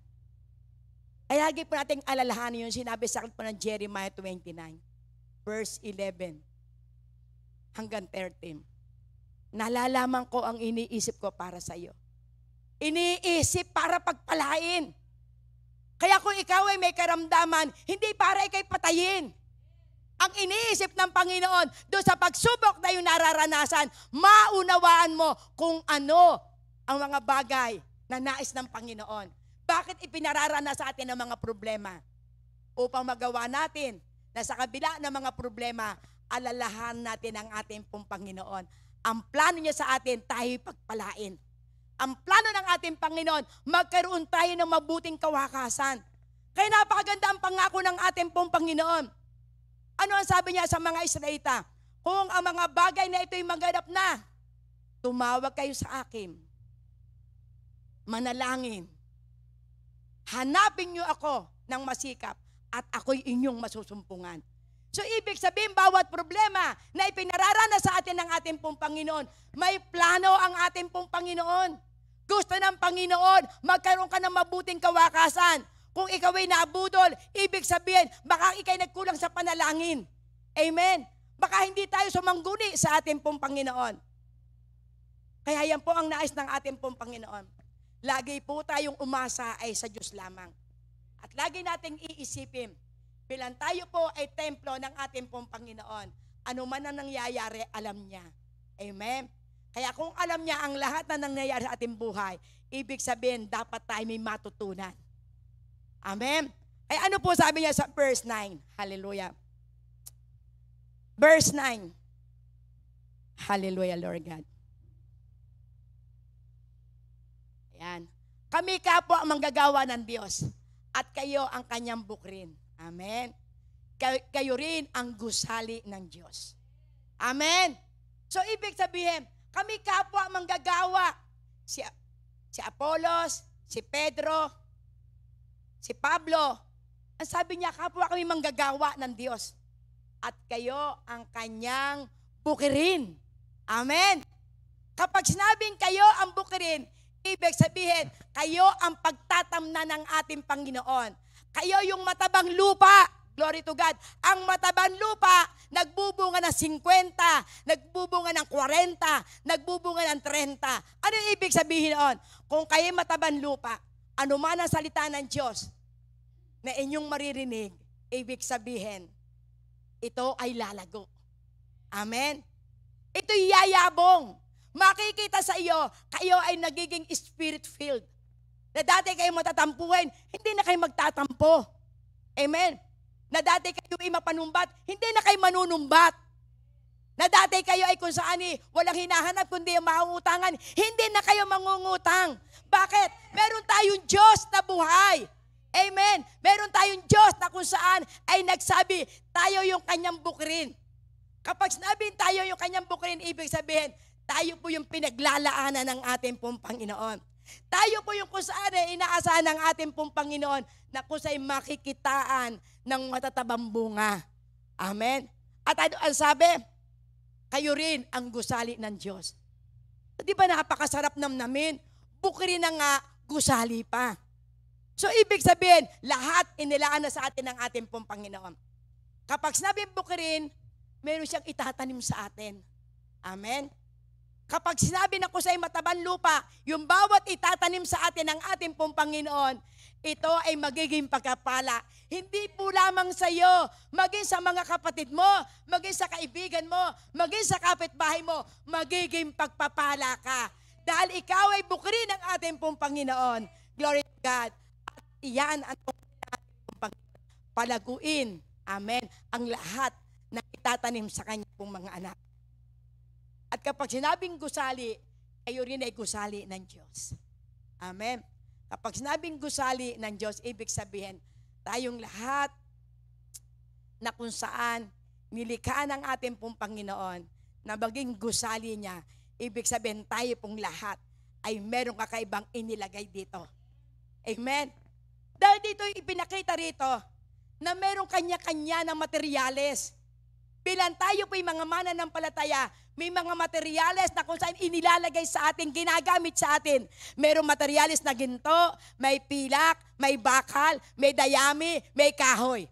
A: Ay lagi po nating alalahanin yung sinabi sa akin po ng Jeremiah 29, verse 11 hanggang 13. Nalalaman ko ang iniisip ko para sa iyo. Iniisip para pagpalain. Kaya kung ikaw ay may karamdaman, hindi para ikay patayin. Ang iniisip ng Panginoon, doon sa pagsubok na yung nararanasan, maunawaan mo kung ano ang mga bagay na nais ng Panginoon. Bakit ipinararanas sa atin ang mga problema? Upang magawa natin na sa kabila ng mga problema, alalahan natin ang ating pong Panginoon. Ang plano niya sa atin, tayo pagpalain. Ang plano ng ating Panginoon, magkaroon tayo ng mabuting kawakasan. Kaya napakaganda ang pangako ng ating pong Panginoon. Ano ang sabi niya sa mga Israelita? Kung ang mga bagay na ito'y maganap na, tumawag kayo sa akin. Manalangin. Hanapin niyo ako ng masikap at ako'y inyong masusumpungan. So ibig sabihin, bawat problema na ipinararana sa atin ng ating pong Panginoon, may plano ang ating pong Panginoon. Gusto ng Panginoon, magkaroon ka ng mabuting kawakasan. Kung ikaw ay nabudol, ibig sabihin, baka ikay nagkulang sa panalangin. Amen? Baka hindi tayo sumangguni sa ating pong Panginoon. Kaya yan po ang nais ng ating pong Panginoon. Lagi po tayong umasa ay sa Diyos lamang. At lagi nating iisipin, bilang tayo po ay templo ng ating pong Panginoon, ano man ang nangyayari, alam niya. Amen? Kaya kung alam niya ang lahat na nangyayari sa ating buhay, ibig sabihin, dapat tayo may matutunan. Amen? Ay ano po sabi niya sa verse 9? Hallelujah. Verse 9. Hallelujah, Lord God. Ayan. Kami kapwa ang manggagawa ng Diyos at kayo ang kanyang bukrin. Amen? Kayo rin ang gusali ng Diyos. Amen? So ibig sabihin, kami kapwa manggagawa. Si Apolos, si Pedro, si Pablo. Ang sabi niya, kapwa kami manggagawa ng Diyos. At kayo ang kanyang bukirin. Amen. Kapag sinabing kayo ang bukirin, ibig sabihin, kayo ang pagtatamnan ng ating Panginoon. Kayo yung matabang lupa. Glory to God. Ang matabang lupa, nagbubunga ng 50, nagbubunga ng 40, nagbubunga ng 30. Ano yung ibig sabihin noon? Kung kayo matabang lupa, ano man ang salita ng Diyos na inyong maririnig, ibig sabihin, ito ay lalago. Amen? Ito'y yayabong. Makikita sa iyo, kayo ay nagiging spirit-filled. Na dati kayo matatampuhin, hindi na kayo magtatampo. Amen? Na dati kayo ay mapanumbat, hindi na kayo manunumbat. Na dati kayo ay kung saan walang hinahanap kundi ang maungutangan, hindi na kayo mangungutang. Bakit? Meron tayong Diyos na buhay. Amen. Meron tayong Diyos na kung saan ay nagsabi, tayo yung kanyang bukrin. Kapag sinabing tayo yung kanyang bukrin, ibig sabihin, tayo po yung pinaglalaanan ng ating pong Panginoon. Tayo po yung kung saan ay inaasahan ng ating pong Panginoon na kung saan makikitaan ng matatabang bunga. Amen. At ano ang sabi? Kayo rin ang gusali ng Diyos. Di ba napakasarap namnamin? Bukrin na nga, gusali pa. So ibig sabihin, lahat inilaan na sa atin ng ating pong Panginoon. Kapag sinabi bukrin, meron siyang itatanim sa atin. Amen. Kapag sinabi na ko sa'yo matabang lupa, yung bawat itatanim sa atin ng ating pong Panginoon, ito ay magiging pagkapala. Hindi po lamang sa iyo, maging sa mga kapatid mo, maging sa kaibigan mo, maging sa kapitbahay mo, magiging pagpapala ka. Dahil ikaw ay bukrin ng ating pong Panginoon. Glory to God. At iyan ang ating pong Panginoon. Palaguin, amen, ang lahat na itatanim sa kanya pong mga anak. At kapag sinabing gusali, kayo rin ay gusali ng Diyos. Amen. Kapag sinabing gusali ng Diyos, ibig sabihin, tayong lahat na kung saan nilikha ng ating pong Panginoon na maging gusali niya, ibig sabihin tayo pong lahat ay merong kakaibang inilagay dito. Amen. Dahil dito ipinakita rito na merong kanya-kanya ng materyales. Bilang tayo po'y mga mananampalataya, may mga materyales na kung saan inilalagay sa atin, ginagamit sa atin. Merong materyales na ginto, may pilak, may bakal, may dayami, may kahoy.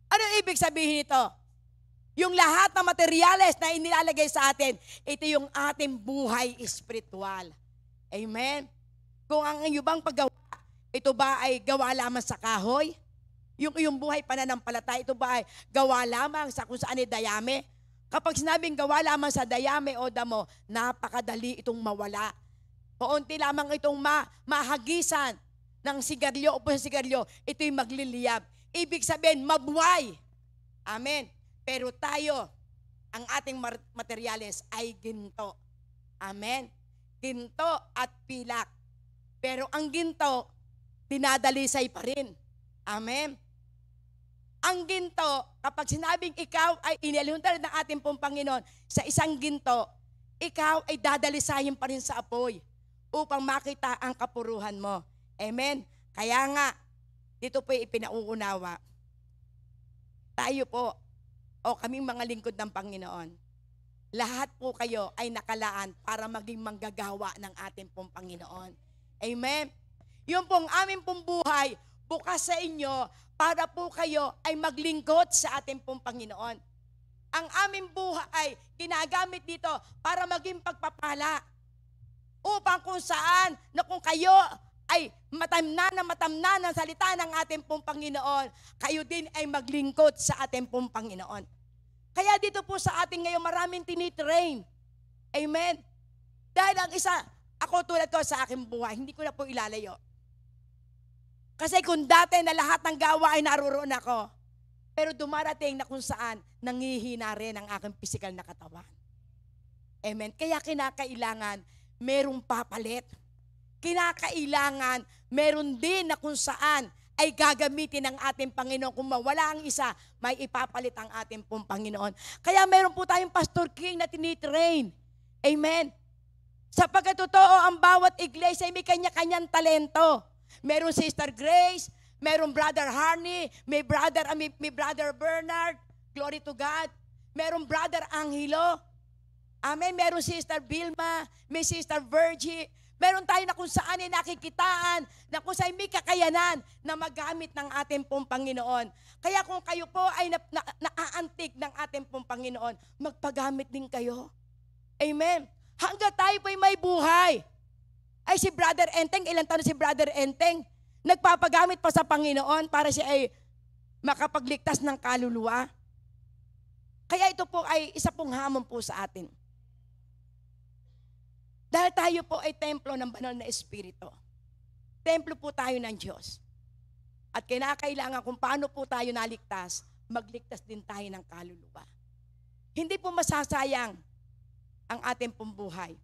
A: Ano ibig sabihin ito? Yung lahat ng materyales na inilalagay sa atin, ito yung ating buhay espiritual. Amen? Kung ang iyong bang paggawa, ito ba ay gawa lamang sa kahoy? Yung iyong buhay pananampalataya, ito ba ay gawa lamang sa kung saan ay dayami? Kapag sinabing gawa lamang sa dayami o damo, napakadali itong mawala. Paunti lamang itong mahagisan ng sigarilyo o po sa sigarilyo, ito'y magliliyab. Ibig sabihin, mabuhay. Amen. Pero tayo, ang ating materyales ay ginto. Amen. Ginto at pilak. Pero ang ginto, dinadalisay pa rin. Amen. Ang ginto, kapag sinabing ikaw ay inilihuntan ng ating pong Panginoon sa isang ginto, ikaw ay dadalisayin pa rin sa apoy upang makita ang kapuruhan mo. Amen? Kaya nga, dito po ipinauunawa. Tayo po, o kaming mga lingkod ng Panginoon, lahat po kayo ay nakalaan para maging manggagawa ng ating pong Panginoon. Amen. Yung pong aming pong buhay, bukas sa inyo para po kayo ay maglingkod sa ating pong Panginoon. Ang aming buhay ay ginagamit dito para maging pagpapala. Upang kung saan na kung kayo ay matamnan ng salita ng ating pong Panginoon, kayo din ay maglingkod sa ating pong Panginoon. Kaya dito po sa ating ngayon maraming tinitrain. Amen. Dahil ang isa, ako tulad ko sa aking buhay, hindi ko na po ilalayo. Kasi kung dati na lahat ng gawa ay naroon ako, pero dumarating na kung saan nangihina rin ang aking physical na katawan. Amen. Kaya kinakailangan merong papalit. Kinakailangan meron din na kung saan ay gagamitin ng ating Panginoon. Kung mawala ang isa, may ipapalit ang ating pong Panginoon. Kaya meron po tayong Pastor King na tinitrain. Amen. Sapagkat totoo, ang bawat iglesia ay may kanya-kanyang talento. Meron Sister Grace, meron Brother Harney, may Brother Bernard, glory to God. Meron Brother Angelo, amen. Meron Sister Vilma, may Sister Virgie. Meron tayo na kung saan ay nakikitaan, na kung saan may kakayanan na magamit ng ating pong Panginoon. Kaya kung kayo po ay naaantig ng ating pong Panginoon, magpagamit din kayo. Amen. Hanggang tayo po ay may buhay. Ay si Brother Enteng, ilang taon si Brother Enteng, nagpapagamit pa sa Panginoon para siya ay makapagligtas ng kaluluwa. Kaya ito po ay isa pong hamon po sa atin. Dahil tayo po ay templo ng banal na Espiritu. Templo po tayo ng Diyos. At kinakailangan kung paano po tayo naligtas, magligtas din tayo ng kaluluwa. Hindi po masasayang ang ating pong buhay.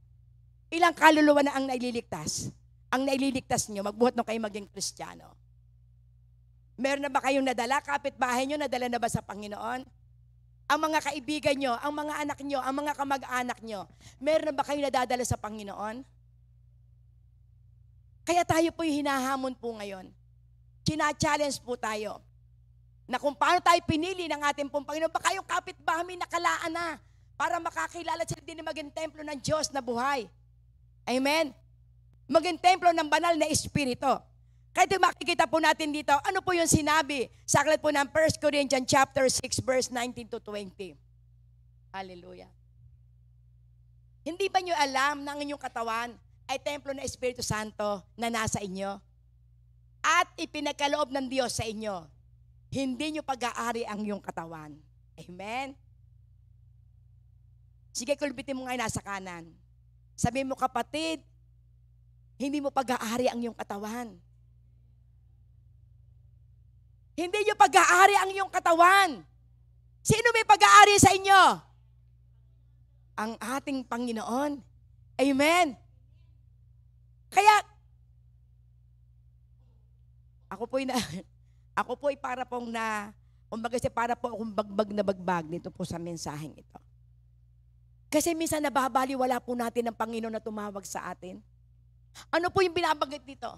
A: Ilang kaluluwa na ang naililigtas? Ang naililigtas nyo, magbuhat nyo kayo maging Kristiyano. Meron na ba kayong nadala? Kapitbahay nyo, nadala na ba sa Panginoon? Ang mga kaibigan nyo, ang mga anak nyo, ang mga kamag-anak nyo, meron na ba kayo nadadala sa Panginoon? Kaya tayo po'y hinahamon po ngayon. China-challenge po tayo na kung paano tayo pinili ng ating pong Panginoon, baka yung kapitbahay may nakalaan na para makakilala sila din na maging templo ng Diyos na buhay. Amen? Maging templo ng banal na Espiritu. Kaya makikita po natin dito, ano po yung sinabi sa aklat po ng 1 Corinthians chapter 6 verse 19 to 20. Hallelujah. Hindi ba nyo alam na ang inyong katawan ay templo ng Espiritu Santo na nasa inyo? At ipinagkaloob ng Diyos sa inyo. Hindi nyo pag-aari ang iyong katawan. Amen? Sige, kulbitin mo ngayon nasa kanan. Sabi mo, kapatid, hindi mo pag-aari ang iyong katawan. Hindi nyo pag-aari ang iyong katawan. Sino may pag-aari sa inyo? Ang ating Panginoon. Amen. Kaya, ako po'y para pong para po akong bagbag na bagbag dito po sa mensaheng ito. Kasi minsan nababaliwala po natin ang Panginoon na tumawag sa atin. Ano po yung binabanggit dito?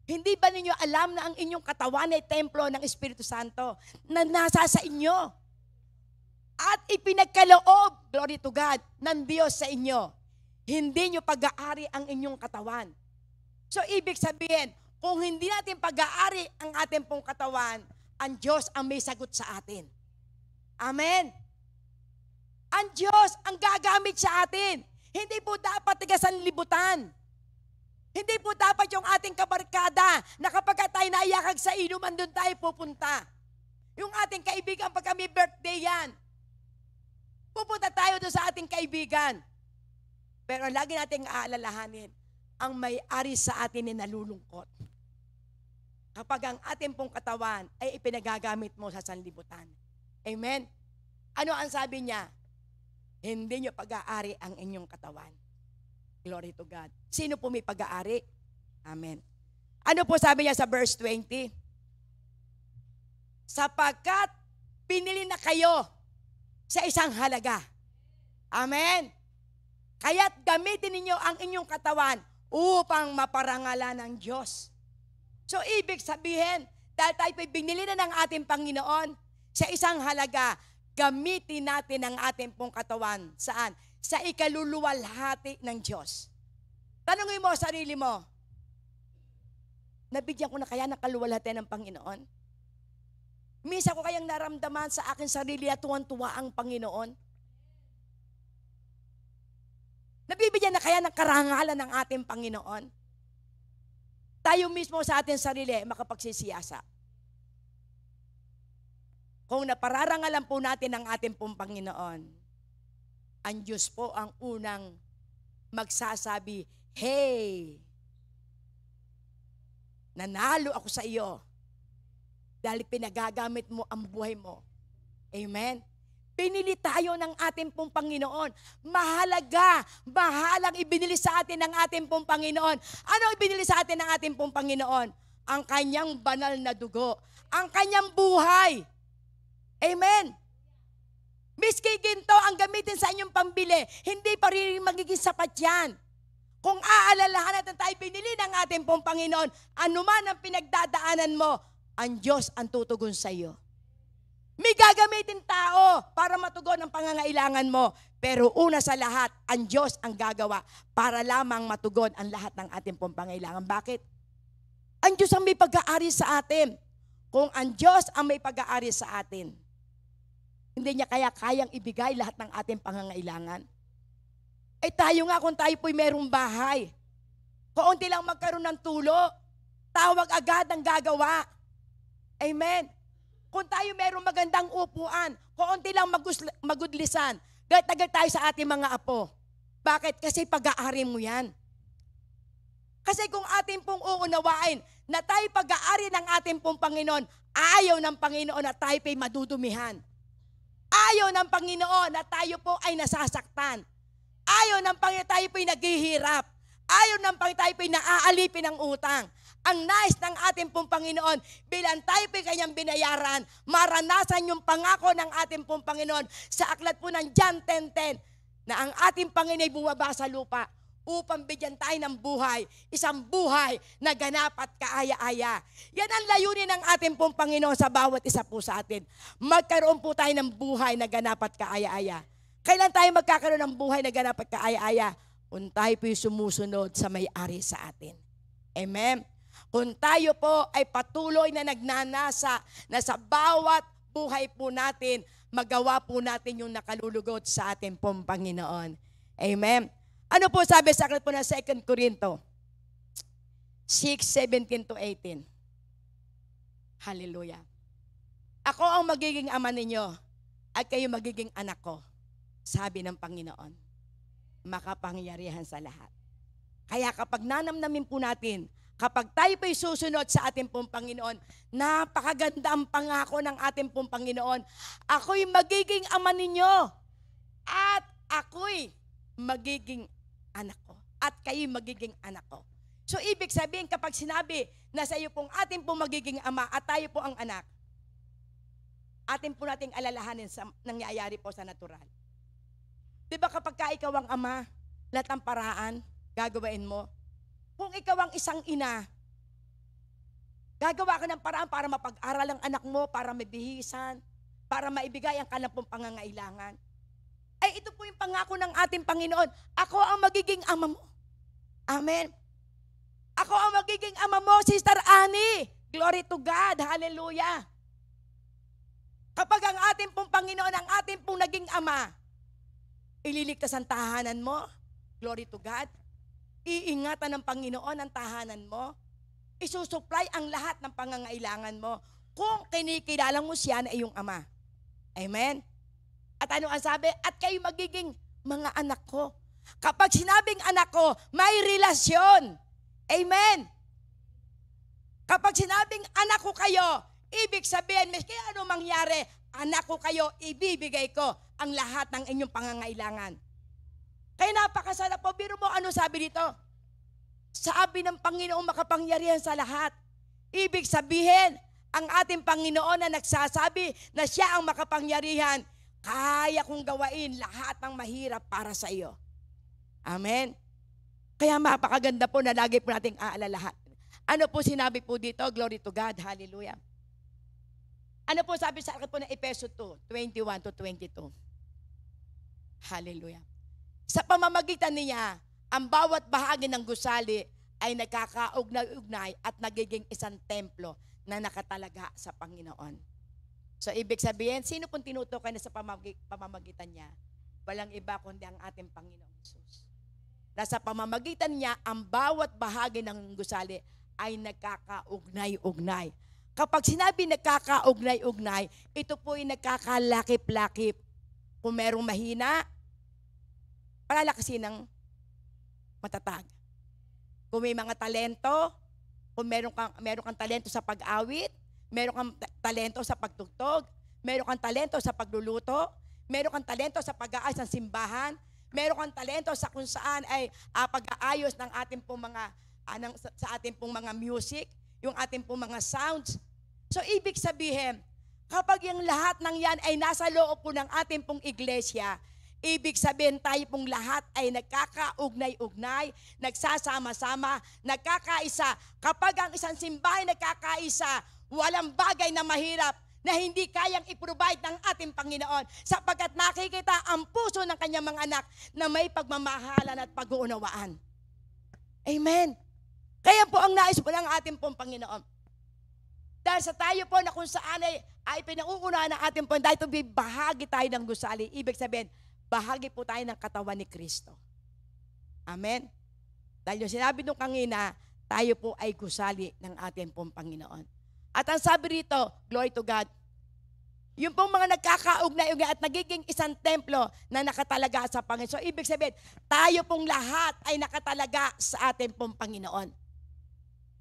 A: Hindi ba ninyo alam na ang inyong katawan ay templo ng Espiritu Santo na nasa sa inyo? At ipinagkaloob, glory to God, ng Diyos sa inyo. Hindi nyo pag-aari ang inyong katawan. So, ibig sabihin, kung hindi natin pag-aari ang ating pong katawan, ang Diyos ang may sagot sa atin. Amen? Ang Diyos ang gagamit sa atin. Hindi po dapat tigasanlibutan. Hindi po dapat yung ating kabarkada na kapag tayo naiyakag sa inuman, doon tayo pupunta. Yung ating kaibigan, pag kami birthday yan, pupunta tayo doon sa ating kaibigan. Pero lagi nating aalalahanin, ang may-ari sa atin ay nalulungkot. Kapag ang ating pong katawan ay ipinagagamit mo sa sanlibutan. Amen? Ano ang sabi niya? Hindi nyo pag-aari ang inyong katawan. Glory to God. Sino po may pag-aari? Amen. Ano po sabi niya sa verse 20? Sapagkat pinili na kayo sa isang halaga. Amen. Kaya't gamitin ninyo ang inyong katawan upang maparangalan ng Diyos. So, ibig sabihin, dahil tayo pinili na ng ating Panginoon sa isang halaga, gamitin natin ang ating pong katawan. Saan? Sa ikaluluwalhati ng Diyos. Tanungin mo sa sarili mo, nabigyan ko na kaya ng kaluwalhatian ng Panginoon? Minsan ko kayang naramdaman sa akin sarili at tuwan-tuwa ang Panginoon? Nabibigyan na kaya ng karangalan ng ating Panginoon? Tayo mismo sa ating sarili makapagsisiyasa. Kung napararangalan po natin ang ating pong Panginoon, ang Diyos po ang unang magsasabi, hey, nanalo ako sa iyo dahil pinagagamit mo ang buhay mo. Amen? Pinili tayo ng ating pong Panginoon. Mahalang ibinili sa atin ng ating pong Panginoon. Ano ibinili sa atin ng ating pong Panginoon? Ang kanyang banal na dugo. Ang kanyang buhay. Amen? Miski ginto ang gamitin sa inyong pambili, hindi pa rin magiging sapat yan. Kung aalalahan natin tayo pinili ng ating pong Panginoon, anuman ang pinagdadaanan mo, ang Diyos ang tutugon sa iyo. May gagamitin tao para matugon ang pangangailangan mo. Pero una sa lahat, ang Diyos ang gagawa para lamang matugon ang lahat ng ating pong pangangailangan. Bakit? Ang Diyos ang may pag-aari sa atin. Kung ang Diyos ang may pag-aari sa atin, hindi niya kayang ibigay lahat ng ating pangangailangan. Eh tayo nga kung tayo po'y merong bahay, kaunti lang magkaroon ng tulo, tawag agad ang gagawa. Amen. Kung tayo merong magandang upuan, kaunti lang magudlisan, agad tayo sa ating mga apo. Bakit? Kasi pag-aari mo yan. Kasi kung ating pong uunawain na tayo pag-aari ng ating pong Panginoon, ayaw ng Panginoon na tayo po'y madudumihan. Ayaw ng Panginoon na tayo po ay nasasaktan. Ayaw ng Panginoon tayo po'y naghihirap. Ayaw ng Panginoon tayo po'y naaalipin ng utang. Ang nais ng ating pong Panginoon, bilang tayo po'y kanyang binayaran, maranasan yung pangako ng ating pong Panginoon sa aklat po ng John 10:10 na ang ating Panginoon ay bumaba sa lupa upang bigyan tayo ng buhay, isang buhay na ganap at kaaya-aya. Yan ang layunin ng ating pong Panginoon sa bawat isa po sa atin. Magkaroon po tayo ng buhay na ganap at kaaya-aya. Kailan tayo magkakaroon ng buhay na ganap at kaaya-aya? Kung tayo po'y sumusunod sa may-ari sa atin. Amen? Kung tayo po ay patuloy na nagnanasa na sa bawat buhay po natin, magawa po natin yung nakalulugot sa ating pong Panginoon. Amen? Ano po sabi sa aklat po ng 2 Corinto 6:17-18? Hallelujah. Ako ang magiging ama ninyo at kayo magiging anak ko, sabi ng Panginoon. Makapangyarihan sa lahat. Kaya kapag nanamnamin po natin, kapag tayo po'y susunod sa ating pong Panginoon, napakaganda ang pangako ng ating pong Panginoon. Ako'y magiging ama ninyo at ako'y magiging anak ko. At kayo'y magiging anak ko. So ibig sabihin kapag sinabi na sa iyo pong ating pong magiging ama at tayo po ang anak, atin po nating alalahanin sa nangyayari po sa natural. Diba kapag ka ikaw ang ama, lahat ng paraan, gagawain mo. Kung ikaw ang isang ina, gagawa ka ng paraan para mapag-aral ang anak mo, para mabihisan, para maibigay ang kanilang pong pangangailangan. Ay ito po yung pangako ng ating Panginoon. Ako ang magiging ama mo. Amen. Ako ang magiging ama mo, Sister Annie. Glory to God. Hallelujah. Kapag ang ating pong Panginoon, ang ating pong naging ama, ililigtas ang tahanan mo. Glory to God. Iingatan ng Panginoon ang tahanan mo. Isusupply ang lahat ng pangangailangan mo. Kung kinikilala mo siya na iyong ama. Amen? At ano ang sabi? At kayo magiging mga anak ko. Kapag sinabing anak ko, may relasyon. Amen? Kapag sinabing anak ko kayo, ibig sabihin, miski ano mangyari, anak ko kayo, ibibigay ko ang lahat ng inyong pangangailangan. Kaya napakasarap po. Biro mo ano sabi dito? Sabi ng Panginoon makapangyarihan sa lahat. Ibig sabihin, ang ating Panginoon na nagsasabi na siya ang makapangyarihan, kaya kong gawain lahat ng mahirap para sa iyo. Amen? Kaya mapakaganda po na lagi po nating aalalahan. Ano po sinabi po dito? Glory to God. Hallelujah. Ano po sabi sa akin po ng Efeso 2:21-22? Hallelujah. Sa pamamagitan niya, ang bawat bahagi ng gusali ay nagkakaugnay-ugnay at nagiging isang templo na nakatalaga sa Panginoon. So, ibig sabihin, sino pong tinutukoy na sa pamamagitan niya? Walang iba kundi ang ating Panginoong Jesus. Nasa pamamagitan niya, ang bawat bahagi ng gusali ay nagkakaugnay-ugnay. Kapag sinabi nagkakaugnay-ugnay, ito po ay nagkakalakip-lakip. Kung merong mahina, palalakasin ng matatag. Kung may mga talento, kung meron kang talento sa pag-awit, meron kang talento sa pagtugtog, meron kang talento sa pagluluto, meron kang talento sa pag-aayos ng simbahan, meron kang talento sa kung saan ay pag-aayos ng ating pong mga sa ating pong mga music, yung ating pong mga sounds. So ibig sabihin, kapag yung lahat ng yan ay nasa loob po ng ating pong iglesia, ibig sabihin tayo pong lahat ay nagkakaugnay-ugnay, nagsasama-sama, nagkakaisa. Kapag ang isang simbahan nagkakaisa, walang bagay na mahirap na hindi kayang i-provide ng ating Panginoon sapagkat nakikita ang puso ng kanyang mga anak na may pagmamahalan at pag-uunawaan. Amen. Kaya po ang nais po ng ating pong Panginoon. Dahil sa tayo po na kung saan ay pinauunahan ng ating Panginoon, dahil ito bahagi tayo ng gusali, ibig sabihin, bahagi po tayo ng katawan ni Kristo. Amen. Dahil yung sinabi nung kanina, tayo po ay gusali ng ating pong Panginoon. At ang sabi rito, glory to God, yung pong mga nagkakaugnay-ugnay at nagiging isang templo na nakatalaga sa Panginoon. So, ibig sabihin, tayo pong lahat ay nakatalaga sa ating pong Panginoon.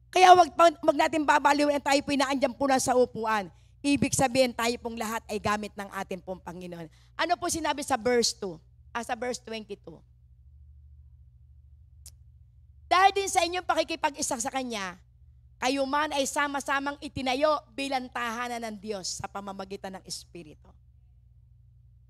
A: Kaya wag natin babaliwin tayo po inaandyan po na sa upuan. Ibig sabihin, tayo pong lahat ay gamit ng ating pong Panginoon. Ano po sinabi sa verse 2? Sa verse 22. Dahil din sa inyong pakikipag-isa sa Kanya, kayo man ay sama-samang itinayo bilang tahanan ng Diyos sa pamamagitan ng Espiritu.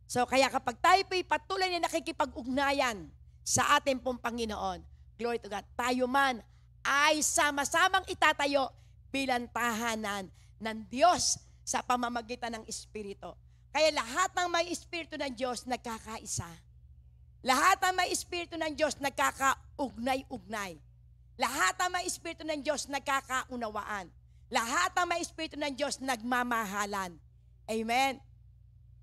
A: So kaya kapag tayo po'y patuloy na nakikipag-ugnayan sa ating pong Panginoon, glory to God, tayo man ay sama-samang itatayo bilang tahanan ng Diyos sa pamamagitan ng Espiritu. Kaya lahat ng may Espiritu ng Diyos nagkakaisa. Lahat ng may Espiritu ng Diyos nagkakaugnay-ugnay. Lahat ng may Espiritu ng Diyos nagkakaunawaan. Lahat ng may Espiritu ng Diyos nagmamahalan. Amen.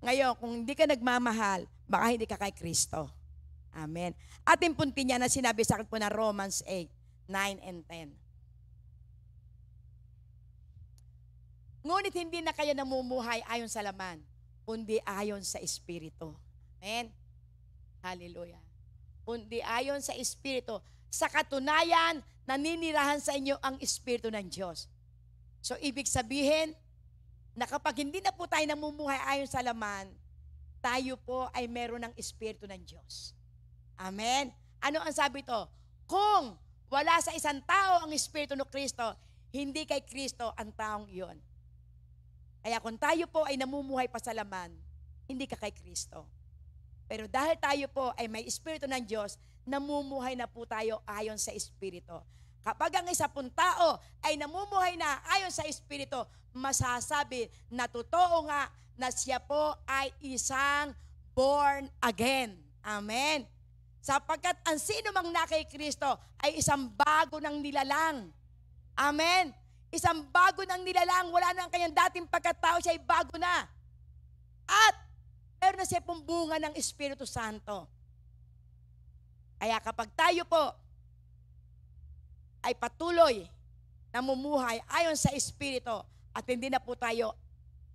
A: Ngayon, kung hindi ka nagmamahal, baka hindi ka kay Kristo. Amen. Ating punti niya na sinabi sa akin po na Romans 8, 9 and 10. Ngunit hindi na kayo namumuhay ayon sa laman, kundi ayon sa Espiritu. Amen. Hallelujah. Kundi ayon sa Espiritu. Sa katunayan, naninirahan sa inyo ang Espiritu ng Diyos. So, ibig sabihin, na kapag hindi na po tayo namumuhay ayon sa laman, tayo po ay meron ng Espiritu ng Diyos. Amen? Ano ang sabi ito? Kung wala sa isang tao ang Espiritu ng Kristo, hindi kay Kristo ang taong iyon. Kaya kung tayo po ay namumuhay pa sa laman, hindi ka kay Kristo. Pero dahil tayo po ay may Espiritu ng Diyos, namumuhay na po tayo ayon sa Espiritu. Kapag ang isa pong tao ay namumuhay na ayon sa Espiritu, masasabi na totoo nga na siya po ay isang born again. Amen. Sapagkat ang sino mang na kay Kristo ay isang bago ng nilalang. Amen. Isang bago ng nilalang. Wala na ang kanyang dating pagkatao, siya ay bago na. At meron na siya pong bunga ng Espiritu Santo. Kaya kapag tayo po ay patuloy namumuhay ayon sa Espiritu at hindi na po tayo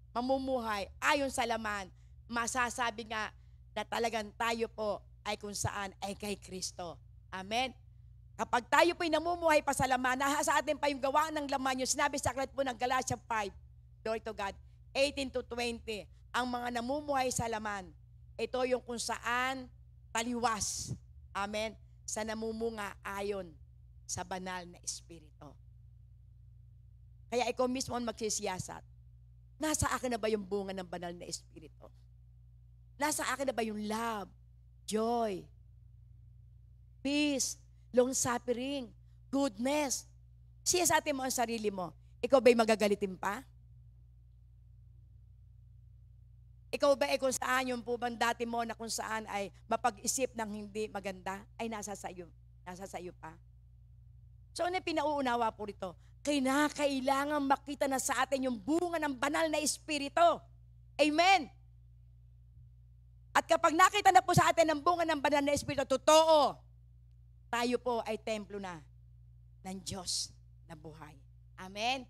A: mamumuhay ayon sa laman, masasabi nga na talagang tayo po ay kung saan ay kay Kristo. Amen? Kapag tayo po ay namumuhay pa sa laman, nasa atin pa yung gawa ng laman, yung sinabi sa aklat po ng Galatians 5, glory to God, 18 to 20, ang mga namumuhay sa laman, ito yung kung saan taliwas. Amen? Sa namumunga ayon sa banal na Espiritu. Kaya ikaw mismo ang magsisiyasat. Nasa akin na ba yung bunga ng banal na Espiritu? Nasa akin na ba yung love, joy, peace, long-suffering, goodness? Siyasatin mo ang sarili mo. Ikaw ba'y magagalitin pa? Ikaw ba kung saan yung po bang dati mo na kung saan ay mapag-isip ng hindi maganda ay nasa sa iyo? Nasa sa iyo pa. So ano pinauunawa po rito? Kailangan makita na sa atin yung bunga ng banal na Espiritu. Amen. At kapag nakita na po sa atin ang bunga ng banal na Espiritu, totoo, tayo po ay templo na ng Diyos na buhay. Amen.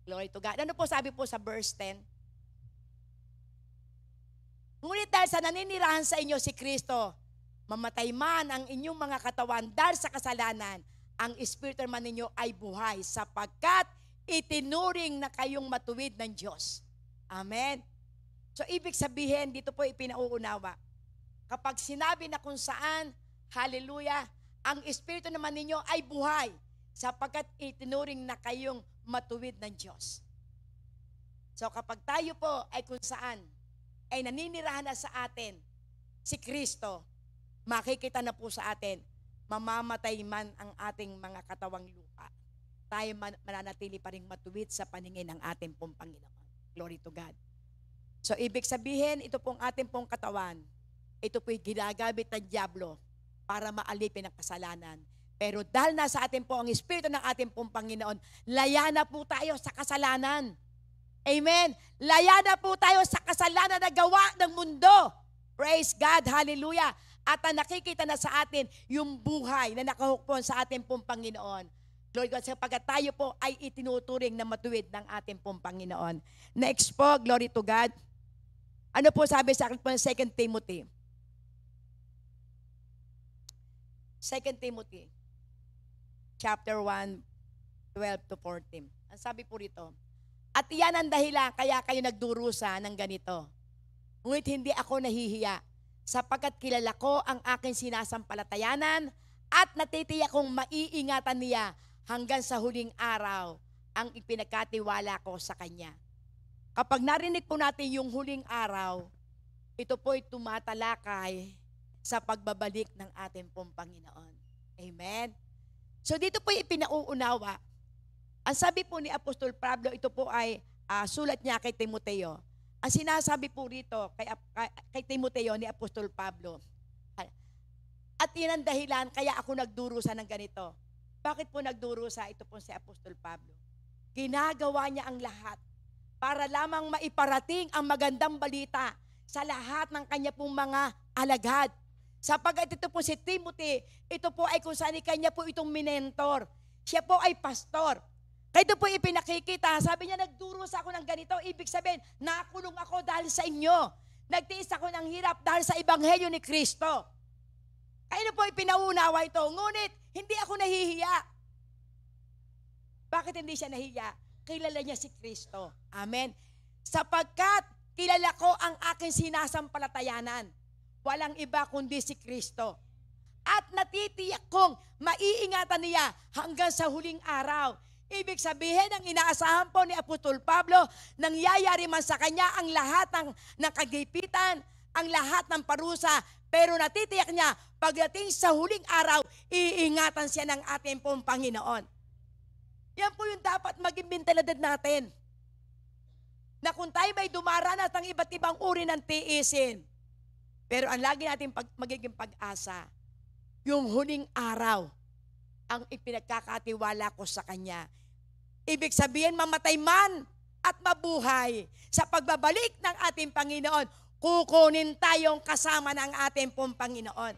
A: Glory to God. Ano po sabi po sa verse 10? Ngunit dahil sa naninirahan sa inyo si Kristo, mamatay man ang inyong mga katawan dahil sa kasalanan, ang Espiritu naman ninyo ay buhay sapagkat itinuring na kayong matuwid ng Diyos. Amen. So ibig sabihin, dito po ipinauunawa. Kapag sinabi na kung saan, hallelujah, ang Espiritu naman ninyo ay buhay sapagkat itinuring na kayong matuwid ng Diyos. So kapag tayo po ay kung saan, ay naninirahan na sa atin si Kristo, makikita na po sa atin, mamamatay man ang ating mga katawang lupa, tayo mananatili pa rin matuwid sa paningin ng ating pong Panginoon. Glory to God. So ibig sabihin, ito pong ating pong katawan, ito po'y ginagamit ng dyablo para maalipin ang kasalanan. Pero dahil nasa atin po ang Espiritu ng ating pong Panginoon, laya na po tayo sa kasalanan. Amen. Laya na po tayo sa kasalanan na gawa ng mundo. Praise God. Hallelujah. At nakikita na sa atin yung buhay na nakahukpon sa ating pong Panginoon. Glory God. Sapagkat tayo po ay itinuturing na matuwid ng ating pong Panginoon. Next po, glory to God. Ano po sabi sa akin po ng 2 Timothy? 2 Timothy chapter 1, 12 to 14. Ang sabi po rito, at iyan ang dahilan kaya kayo nagdurusa ng ganito. Ngunit hindi ako nahihiya, sapagkat kilala ko ang aking sinasampalatayanan at natitiyak kong maiingatan niya hanggang sa huling araw ang ipinagkatiwala ko sa Kanya. Kapag narinig po natin yung huling araw, ito po'y tumatalakay sa pagbabalik ng ating pong Panginoon. Amen? So dito po'y ipinauunawa. Ang sabi po ni Apostol Pablo, ito po ay sulat niya kay Timoteo. Ang sinasabi po rito kay Timoteo ni Apostol Pablo, at yun ang dahilan kaya ako nagdurusa ng ganito. Bakit po nagdurusa? Ito po si Apostol Pablo. Ginagawa niya ang lahat para lamang maiparating ang magandang balita sa lahat ng kanya pong mga alagad. Sapagkat ito po si Timothy, ito po ay kung saan kanya po itong minentor. Siya po ay pastor. Kaya ito po ipinakikita, sabi niya, nagdurusa ako ng ganito. Ibig sabihin, nakulong ako dahil sa inyo. Nagtiis ako ng hirap dahil sa Ebanghelyo ni Kristo. Kaya ito po ipinaunawa ito. Ngunit, hindi ako nahihiya. Bakit hindi siya nahihiya? Kilala niya si Kristo. Amen. Sapagkat kilala ko ang aking sinasampalatayanan. Walang iba kundi si Kristo. At natitiyak kong maiingatan niya hanggang sa huling araw. Ibig sabihin, ang inaasahan po ni Apostol Pablo, nangyayari man sa kanya ang lahat ng kagipitan, ang lahat ng parusa, pero natitiyak niya, pagdating sa huling araw, iingatan siya ng ating pong Panginoon. Yan po yung dapat maging mentalidad natin. Na kung tayo may dumaranas ng iba't ibang uri ng tiisin, pero ang lagi natin magiging pag-asa, yung huling araw, ang ipinagkakatiwala ko sa Kanya. Ibig sabihin, mamatay man at mabuhay. Sa pagbabalik ng ating Panginoon, kukunin tayong kasama ng ating pong Panginoon.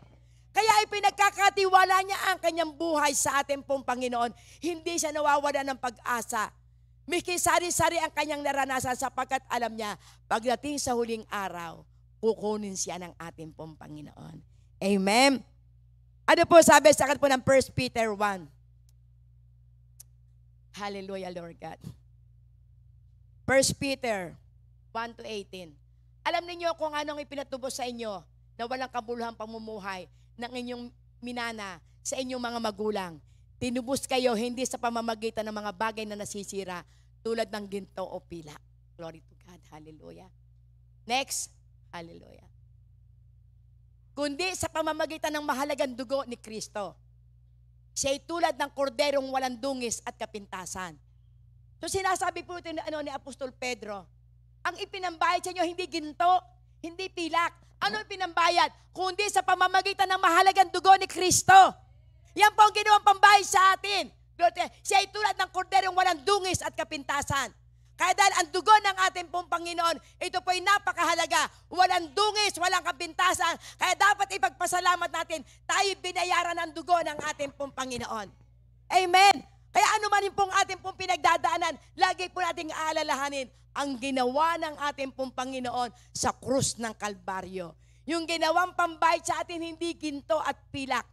A: Kaya ipinagkakatiwala niya ang kanyang buhay sa ating pong Panginoon. Hindi siya nawawala ng pag-asa. Mikisari-sari ang kanyang naranasan sapagkat alam niya, pagdating sa huling araw, kukunin siya ng ating pong Panginoon. Amen. Ano po sabi sa akin po ng 1 Peter 1? Hallelujah, Lord God. 1 Peter 1 to 18. Alam niyo kung anong ipinatubos sa inyo na walang kabuluhang pamumuhay ng inyong minana sa inyong mga magulang. Tinubos kayo hindi sa pamamagitan ng mga bagay na nasisira tulad ng ginto o pila. Glory to God. Hallelujah. Next. Hallelujah. Kundi sa pamamagitan ng mahalagang dugo ni Kristo. Siya ay tulad ng korderong walang dungis at kapintasan. So sinasabi po ito ni Apostol Pedro, ang ipinambayad sa inyo hindi ginto, hindi pilak. Ano ipinambayad? Kundi sa pamamagitan ng mahalagang dugo ni Kristo. Yan po ang ginawang pambahay sa atin. Siya ay tulad ng korderong walang dungis at kapintasan. Kaya dahil ang dugo ng ating pong Panginoon, ito po ay napakahalaga. Walang dungis, walang kapintasan. Kaya dapat ipagpasalamat natin, tayo binayaran ng dugo ng ating pong Panginoon. Amen. Kaya ano man yung pong ating pong pinagdadaanan, lagi po nating aalalahanin ang ginawa ng ating pong Panginoon sa krus ng Kalbaryo. Yung ginawang pambayad sa atin, hindi ginto at pilak,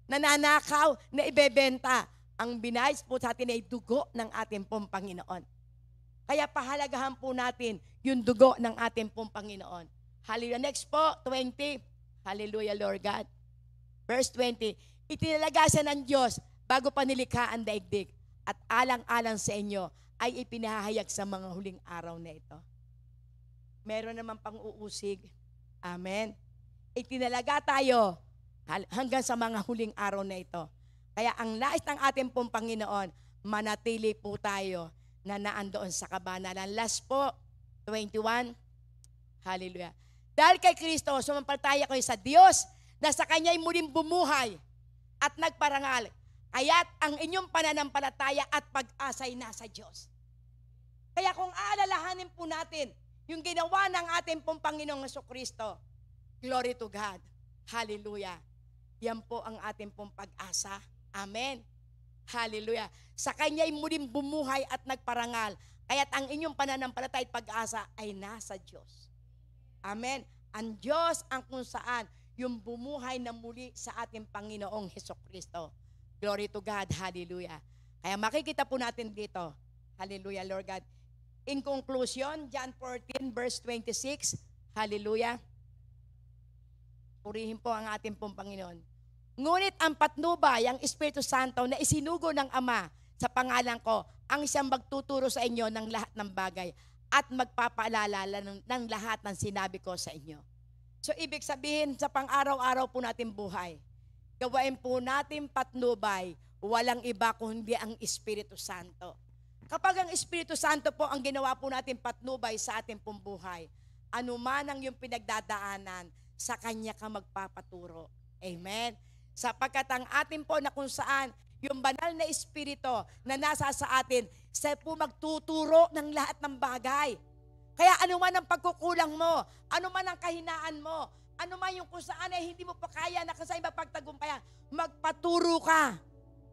A: nananakaw na ibebenta. Ang binayad po sa atin ay dugo ng ating pong Panginoon. Kaya pahalagahan po natin yung dugo ng ating pong Panginoon. Hallelujah. Next po, 20. Hallelujah, Lord God. Verse 20. Itinalaga siya ng Diyos bago pa nilikha ang daigdig at alang-alang sa inyo ay ipinahayag sa mga huling araw na ito. Meron naman pang-uusig. Amen. Itinalaga tayo hanggang sa mga huling araw na ito. Kaya ang nais ng ating pong Panginoon, manatili po tayo na naandoon sa kabanalan. Last po, 21. Hallelujah. Dahil kay Kristo, sumampalataya kayo sa Diyos na sa Kanya'y muling bumuhay at nagparangal. Kaya't ang inyong pananampalataya at pag-asa'y nasa Diyos. Kaya kung aalalahanin po natin yung ginawa ng ating pong Panginoong Jesucristo, glory to God. Hallelujah. Yan po ang ating pong pag-asa. Amen. Hallelujah. Sa Kanya'y muling bumuhay at nagparangal. Kaya't ang inyong pananampalataya at pag-asa ay nasa Diyos. Amen. Ang Diyos ang kung saan yung bumuhay na muli sa ating Panginoong Jesucristo. Glory to God. Hallelujah. Kaya makikita po natin dito. Hallelujah, Lord God. In conclusion, John 14 verse 26. Hallelujah. Purihin po ang ating pong Panginoon. Ngunit ang patnubay, ang Espiritu Santo na isinugo ng Ama sa pangalan ko, ang siyang magtuturo sa inyo ng lahat ng bagay at magpapaalala ng lahat ng sinabi ko sa inyo. So ibig sabihin sa pang-araw-araw po natin buhay, gawain po natin patnubay, walang iba kundi ang Espiritu Santo. Kapag ang Espiritu Santo po ang ginawa po natin patnubay sa ating pong buhay, anuman ang yung pinagdadaanan, sa Kanya ka magpapaturo. Amen. Sapagkat ang atin po na kung saan yung banal na Espiritu na nasa sa atin, siya po magtuturo ng lahat ng bagay. Kaya anuman ang pagkukulang mo, anuman ang kahinaan mo, anuman yung kung saan ay hindi mo pa kaya na kasay mapagtagumpayan, magpaturo ka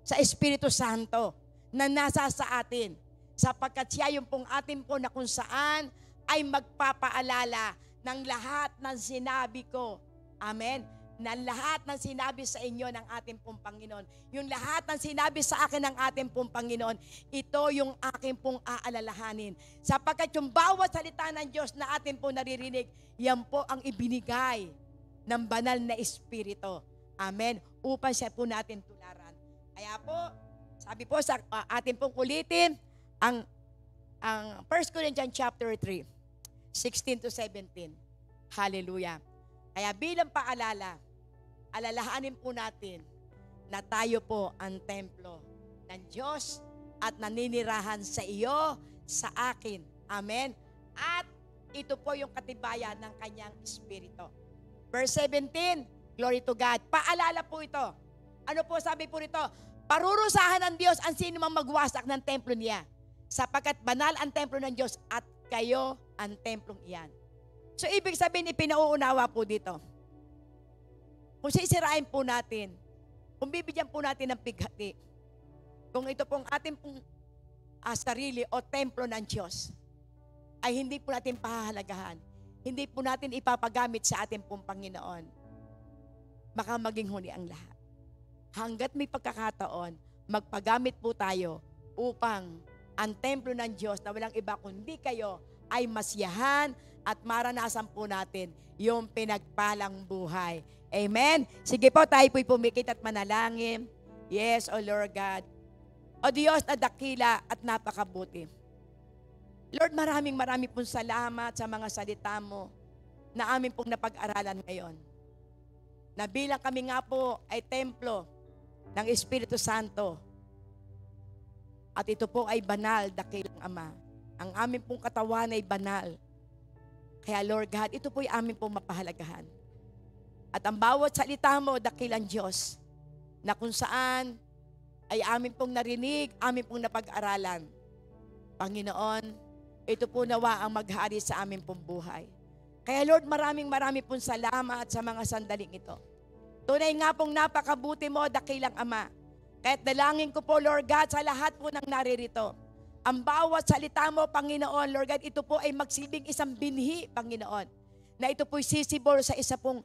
A: sa Espiritu Santo na nasa sa atin. Sapagkat siya yung pong atin po na kung saan ay magpapaalala ng lahat ng sinabi ko. Amen. Na lahat ng sinabi sa inyo ng ating pong Panginoon. Yung lahat ng sinabi sa akin ng ating pong Panginoon, ito yung aking pong aalalahanin. Sapagkat yung bawat salita ng Diyos na ating pong naririnig, yan po ang ibinigay ng banal na Espiritu. Amen. Upang siya po natin tularan. Kaya po, sabi po sa ating pong ulitin, ang 1 Corinthians chapter 3, 16 to 17. Hallelujah. Kaya bilang paalala, alalahanin po natin na tayo po ang templo ng Diyos at naninirahan sa iyo, sa akin. Amen. At ito po yung katibayan ng Kanyang Espiritu. Verse 17, glory to God. Paalala po ito. Ano po sabi po rito? Parurusahan ng Diyos ang sino mang magwasak ng templo niya, sapagkat banal ang templo ng Diyos at kayo ang templong iyan. So ibig sabihin, ipinauunawa po dito. Kung sisirain po natin, kung bibigyan po natin ng pighati, kung ito pong ating pong sarili o templo ng Diyos, ay hindi po natin pahahalagahan, hindi po natin ipapagamit sa ating pong Panginoon, baka maging huli ang lahat. Hanggat may pagkakataon, magpagamit po tayo upang ang templo ng Diyos na walang iba kundi kayo ay masiyahan at maranasan po natin yung pinagpalang buhay. Amen? Sige po, tayo po'y pumikit at manalangin. Yes, O Lord God. O Diyos na dakila at napakabuti. Lord, maraming pong salamat sa mga salita mo na amin pong napag-aralan ngayon. Na bilang kami nga po ay templo ng Espiritu Santo. At ito po ay banal, dakilang Ama. Ang amin pong katawan ay banal. Kaya Lord God, ito po ay amin pong mapahalagahan. At ang bawat salita mo, dakilang Diyos, na kung saan ay amin pong narinig, amin pong napag-aralan. Panginoon, ito po nawa ang maghari sa amin pong buhay. Kaya Lord, maraming pong salamat sa mga sandaling ito. Tunay nga pong napakabuti mo, dakilang Ama. Kahit dalangin ko po, Lord God, sa lahat po ng naririto. Ang bawat salita mo, Panginoon, Lord God, ito po ay magsilbing isang binhi, Panginoon, na ito po'y sisibol sa isa pong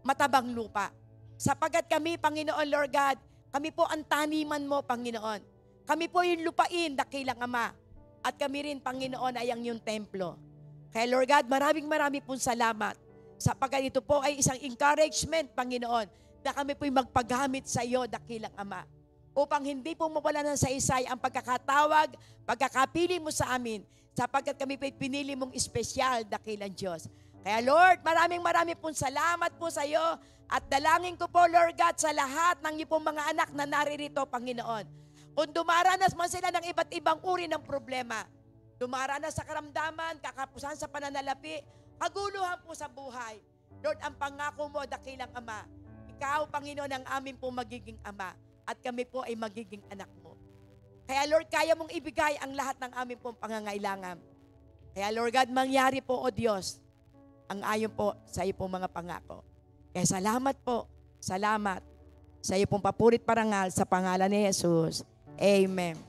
A: matabang lupa. Sapagat kami, Panginoon, Lord God, kami po ang taniman mo, Panginoon. Kami po yung lupain, dakilang Ama. At kami rin, Panginoon, ay ang iyong templo. Kaya Lord God, maraming pong salamat. Sapagat ito po ay isang encouragement, Panginoon, na kami po'y magpagamit sa iyo, dakilang Ama. Upang hindi po mawala ng saysay ang pagkakatawag, pagkakapili mo sa amin, sapagkat kami po'y pinili mong espesyal, dakilang Diyos. Kaya Lord, maraming pong salamat po sa iyo at dalangin ko po, Lord God, sa lahat ng iyong mga anak na naririto, Panginoon. Kung dumaranas man sila ng iba't ibang uri ng problema, dumaranas sa karamdaman, kakapusan sa pananalapi, kaguluhan po sa buhay. Lord, ang pangako mo, dakilang Ama, ikaw, Panginoon, ang amin po magiging Ama at kami po ay magiging anak mo. Kaya Lord, kaya mong ibigay ang lahat ng amin pong pangangailangan. Kaya Lord God, mangyari po, O Diyos, ang ayon po sa iyo pong mga pangako. Kaya salamat po, salamat sa iyo pong papurit parangal sa pangalan ni Jesus. Amen.